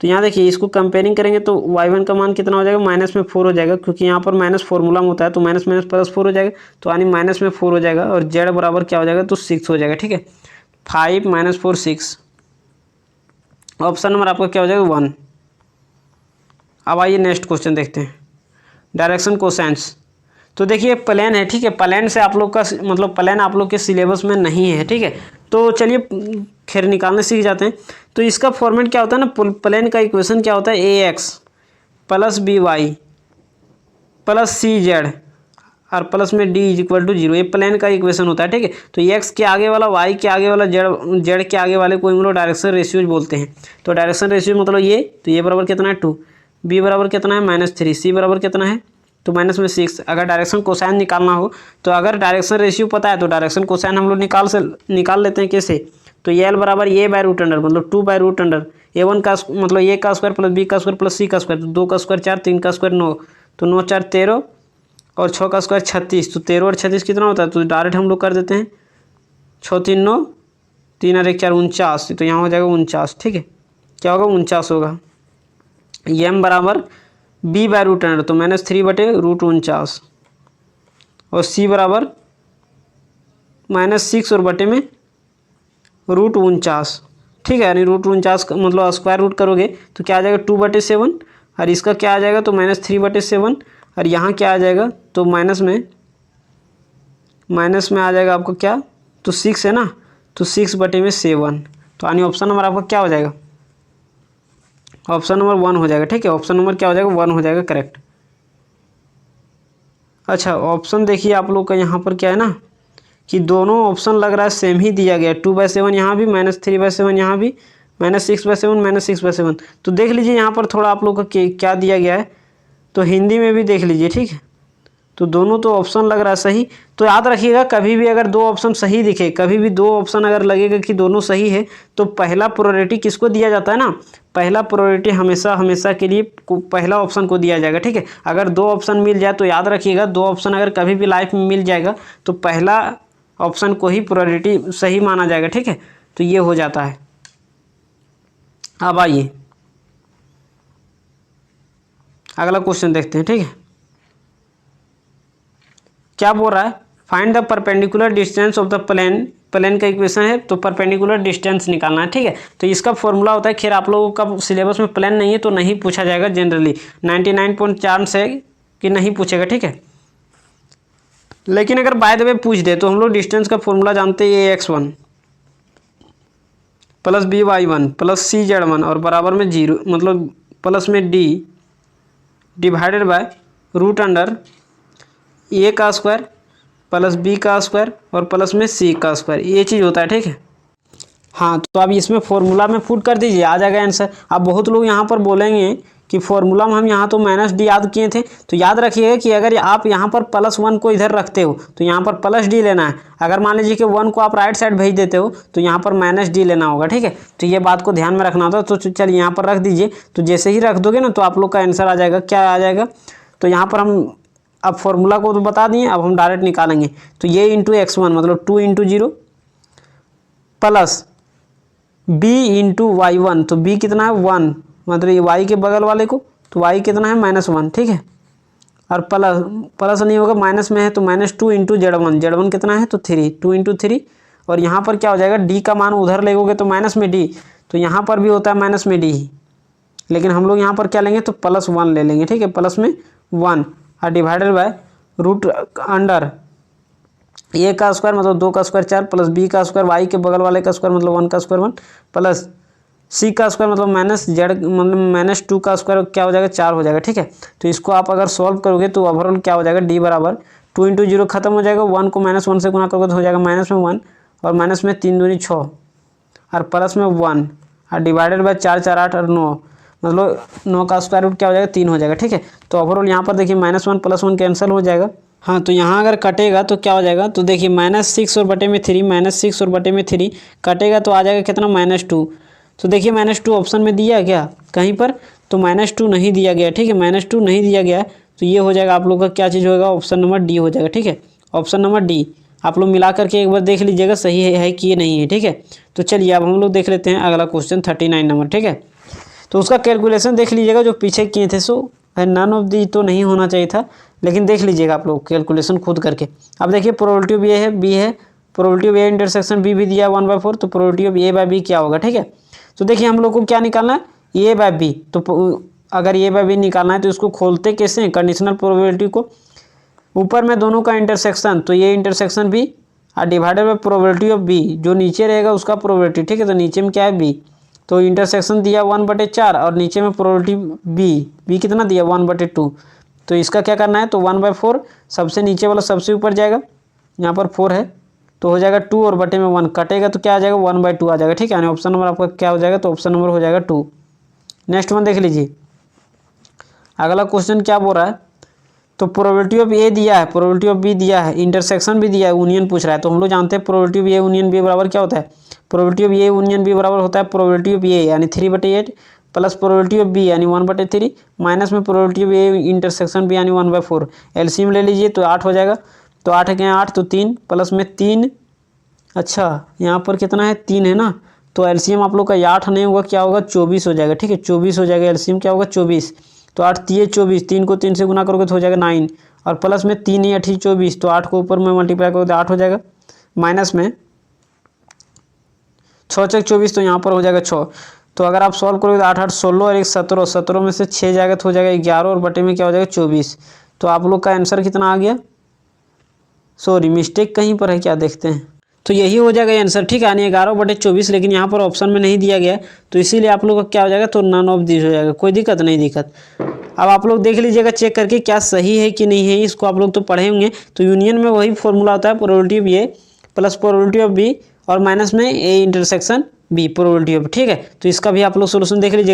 तो यहाँ देखिए इसको कंपेयरिंग करेंगे तो y1 का मान कितना हो जाएगा? माइनस में 4 हो जाएगा, क्योंकि यहाँ पर माइनस फॉर्मूला में होता है तो माइनस माइनस प्लस 4 हो जाएगा, तो यानी माइनस में 4 हो जाएगा और z बराबर क्या हो जाएगा? तो 6 हो जाएगा, ठीक है। 5 माइनस 4 6। ऑप्शन नंबर आपका क्या हो जाएगा? 1। अब आइए नेक्स्ट क्वेश्चन देखते हैं, डायरेक्शन कोसाइंस। तो देखिए प्लेन है, ठीक है। प्लेन से आप लोग का मतलब प्लेन आप लोग के सिलेबस में नहीं है, ठीक है। तो चलिए खैर निकालने सीख जाते हैं। तो इसका फॉर्मेट क्या होता है ना, प्लेन का इक्वेशन क्या होता है? A X plus B Y plus C Z और प्लस में डी इज इक्वल टू 0। ये प्लेन का इक्वेशन होता है, ठीक है। तो एक्स के आगे वाला, वाई के आगे वाला, जेड के आगे वाले को हम लोग डायरेक्शन रेशियो बोलते हैं। तो डायरेक्शन रेशियो मतलब ये, तो ये बराबर कितना है 2, बी बराबर कितना है -3, सी बराबर कितना है तो माइनस में 6। अगर डायरेक्शन कोसाइन निकालना हो तो अगर डायरेक्शन रेशियो पता है तो डायरेक्शन कोसाइन हम लोग निकाल लेते हैं। कैसे? तो ये एल बराबर ए बाय रूट अंडर, मतलब 2 बाय रूट अंडर ए1 का मतलब ए का स्क्वायर प्लस बी का स्क्वायर प्लस सी का स्क्वायर। तो 2 का स्क्वायर 4, 3 का स्क्वायर 9, तो 9 4 13 और 6 का स्क्वायर 36। तो 13 और 36 कितना होता है? तो डायरेक्ट हम लोग कर देते हैं 6 3 9, 3 और 1 4 49। तो यहाँ हो जाएगा 49, ठीक है। क्या होगा? 49 होगा। एम बराबर बी बाय रूट अंडर, तो -3/√49 और सी बराबर -6 और बटे में √49, ठीक है। यानी √49 मतलब स्क्वायर रूट करोगे तो क्या आ जाएगा 2/7 और इसका क्या आ जाएगा? तो -3/7 और यहाँ क्या आ जाएगा? तो माइनस में आ जाएगा आपका क्या? तो 6 है ना, तो 6/7। तो यानी ऑप्शन नंबर आपका क्या हो जाएगा? ऑप्शन नंबर 1 हो जाएगा, ठीक है। ऑप्शन नंबर क्या हो जाएगा? 1 हो जाएगा, करेक्ट। अच्छा ऑप्शन देखिए आप लोग का यहाँ पर क्या है ना कि दोनों ऑप्शन लग रहा है सेम ही दिया गया है। 2/7 यहाँ भी, -3/7 यहाँ भी, -6/7 -6/7। तो देख लीजिए यहाँ पर थोड़ा आप लोग का क्या दिया गया है, तो हिंदी में भी देख लीजिए, ठीक है। तो दोनों तो ऑप्शन लग रहा है सही। तो याद रखिएगा कभी भी अगर 2 ऑप्शन सही दिखे, कभी भी 2 ऑप्शन अगर लगेगा कि दोनों सही है तो पहला प्रायोरिटी किसको दिया जाता है ना? पहला प्रायोरिटी हमेशा के लिए पहला ऑप्शन को दिया जाएगा, ठीक है। अगर 2 ऑप्शन मिल जाए तो याद रखिएगा 2 ऑप्शन अगर कभी भी लाइफ में मिल जाएगा तो पहला ऑप्शन को ही प्रायोरिटी सही माना जाएगा, ठीक है। तो ये हो जाता है। अब आइए अगला क्वेश्चन देखते हैं, ठीक है। क्या बोल रहा है? Find the perpendicular distance of the plane का इक्वेशन है, तो परपेंडिकुलर डिस्टेंस निकालना है, ठीक है। तो इसका फॉर्मूला होता है, खैर आप लोगों का सिलेबस में प्लेन नहीं है तो नहीं पूछा जाएगा जनरली, 99 चांस है कि नहीं पूछेगा, ठीक है। लेकिन अगर बाय द वे पूछ दे तो हम लोग डिस्टेंस का फॉर्मूला जानते हैं, ax1 plus by1 plus cz1 और बराबर में 0 मतलब प्लस में d divided by root under A का स्क्वायर प्लस बी का स्क्वायर और प्लस में सी का स्क्वायर, ये चीज़ होता है, ठीक है। हाँ तो अब इसमें फॉर्मूला में पुट कर दीजिए, आ जाएगा आंसर। अब बहुत लोग यहाँ पर बोलेंगे कि फॉर्मूला में हम यहाँ तो -d याद किए थे, तो याद रखिएगा कि अगर आप यहाँ पर +1 को इधर रखते हो तो यहाँ पर +d लेना है। अगर मान लीजिए कि 1 को आप राइट साइड भेज देते हो तो यहाँ पर -d लेना होगा, ठीक है। तो ये बात को ध्यान में रखना होता है। तो चलिए यहाँ पर रख दीजिए, तो जैसे ही रख दोगे ना तो आप लोग का आंसर आ जाएगा। क्या आ जाएगा? तो यहाँ पर हम अब फॉर्मूला को तो बता दिए, अब हम डायरेक्ट निकालेंगे। तो ये इंटू x1 मतलब 2 × 0 प्लस b इंटू y1, तो b कितना है 1 मतलब ये y के बगल वाले को, तो y कितना है -1, ठीक है। और प्लस नहीं होगा, माइनस में है तो -2 × z1 कितना है तो 3, 2 × 3 और यहाँ पर क्या हो जाएगा, डी का मान उधर लेगोगे तो माइनस में डी, तो यहाँ पर भी होता है माइनस में डी ही, लेकिन हम लोग यहाँ पर क्या लेंगे तो +1 ले लेंगे, ठीक है, प्लस में 1 और divided by root under A का स्क्वायर मतलब 2 का स्क्वायर 4 प्लस बी का स्क्वायर वाई के बगल वाले का स्क्वायर मतलब 1 का स्क्वायर 1 प्लस सी का स्क्वायर मतलब माइनस जेड मतलब -2 का स्क्वायर क्या हो जाएगा 4 हो जाएगा, ठीक है। तो इसको आप अगर सॉल्व करोगे तो ओवरऑल क्या हो जाएगा, डी बराबर 2 × 0 खत्म हो जाएगा, 1 को -1 से गुना करोगे तो हो जाएगा -1 और माइनस में 3 दूनी 6 और प्लस में 1 और डिवाइडेड बाय 4 4 8 और 9 मतलब 9 का स्क्वायर रूट क्या हो जाएगा 3 हो जाएगा, ठीक है। तो ओवरऑल यहाँ पर देखिए -1 + 1 कैंसिल हो जाएगा। हाँ, तो यहाँ अगर कटेगा तो क्या हो जाएगा, तो देखिए -6 और बटे में 3 -6 और बटे में 3 कटेगा तो आ जाएगा कितना -2। तो देखिए -2 ऑप्शन में दिया क्या कहीं पर, तो -2 नहीं दिया गया, ठीक है, -2 नहीं दिया गया, तो ये हो जाएगा आप लोग का क्या चीज़ होगा, ऑप्शन नंबर डी हो जाएगा, ठीक है, ऑप्शन नंबर डी। आप लोग मिला करके एक बार देख लीजिएगा सही है कि ये नहीं है, ठीक है। तो चलिए अब हम लोग देख लेते हैं अगला क्वेश्चन 39 नंबर, ठीक है। तो उसका कैलकुलेशन देख लीजिएगा जो पीछे किए थे, सो नन ऑफ दी तो नहीं होना चाहिए था, लेकिन देख लीजिएगा आप लोग कैलकुलेशन खुद करके। अब देखिए प्रोबेबिलिटी ऑफ ए है, बी है, probability of A intersection B भी दिया 1/4, तो probability of A by B क्या होगा, ठीक है। तो देखिए हम लोग को क्या निकालना है, ए बाय बी, तो अगर ए बाय बी निकालना है तो इसको खोलते कैसे हैं, कंडीशनल प्रोबेबिलिटी को, ऊपर में दोनों का इंटरसेक्शन, तो ये इंटरसेक्शन बी और divided by probability of B, जो नीचे रहेगा उसका प्रोबेबिलिटी, ठीक है। तो नीचे में क्या है बी, तो इंटरसेक्शन दिया 1/4 और नीचे में प्रोबेबिलिटी बी कितना दिया 1/2, तो इसका क्या करना है, तो 1/4 सबसे नीचे वाला सबसे ऊपर जाएगा, यहाँ पर 4 है तो हो जाएगा 2 और बटे में 1 कटेगा तो क्या आ जाएगा 1/2 आ जाएगा, ठीक है। यानी ऑप्शन नंबर आपका क्या हो जाएगा, तो ऑप्शन नंबर हो जाएगा 2। नेक्स्ट वन देख लीजिए, अगला क्वेश्चन क्या बोल रहा है, तो प्रोबेबिलिटी ऑफ ए दिया है, प्रोबेबिलिटी ऑफ बी दिया है, इंटरसेक्शन भी दिया है, यूनियन पूछ रहा है। तो हम लोग जानते हैं probability of A union B बराबर क्या होता है, probability of A union B बराबर होता है प्रोबेबिलिटी ऑफ ए यानी 3/8 प्लस प्रोबेबिलिटी ऑफ बी यानी 1/3 माइनस में probability of A intersection B यानी 1/4। एलसीएम ले लीजिए तो 8 हो जाएगा, तो 8 है क्या 8 तो 3 प्लस में 3, अच्छा यहाँ पर कितना है 3 है ना, तो एलसीएम आप लोग का 8 नहीं होगा क्या होगा 24 हो जाएगा, ठीक है, 24 हो जाएगा, एलसीएम क्या होगा 24। तो 8 3 24, 3 को 3 से गुना करोगे तो हो जाएगा 9 और प्लस में 3 8 24, तो 8 को ऊपर में मल्टीप्लाई करोगे तो 8 हो जाएगा, माइनस में 6 6 24 तो यहाँ पर हो जाएगा 6। तो अगर आप सॉल्व करोगे तो 8 8 16 और 1 17, 17 में से 6 जाएगा तो हो जाएगा 11 और बटे में क्या हो जाएगा 24। तो आप लोग का आंसर कितना आ गया, सॉरी मिस्टेक कहीं पर है क्या, देखते हैं, तो यही हो जाएगा आंसर, ठीक है, यानी 11/24, लेकिन यहाँ पर ऑप्शन में नहीं दिया गया तो इसीलिए आप लोग का क्या हो जाएगा, तो नन ऑफ दिस हो जाएगा, कोई दिक्कत नहीं दिक्कत। अब आप लोग देख लीजिएगा चेक करके क्या सही है कि नहीं है, इसको आप लोग तो पढ़े होंगे। तो यूनियन में वही फॉर्मूला होता है probability of A plus probability of B और माइनस में A intersection B probability of, ठीक है। तो इसका भी आप लोग सोल्यूशन देख लीजिएगा।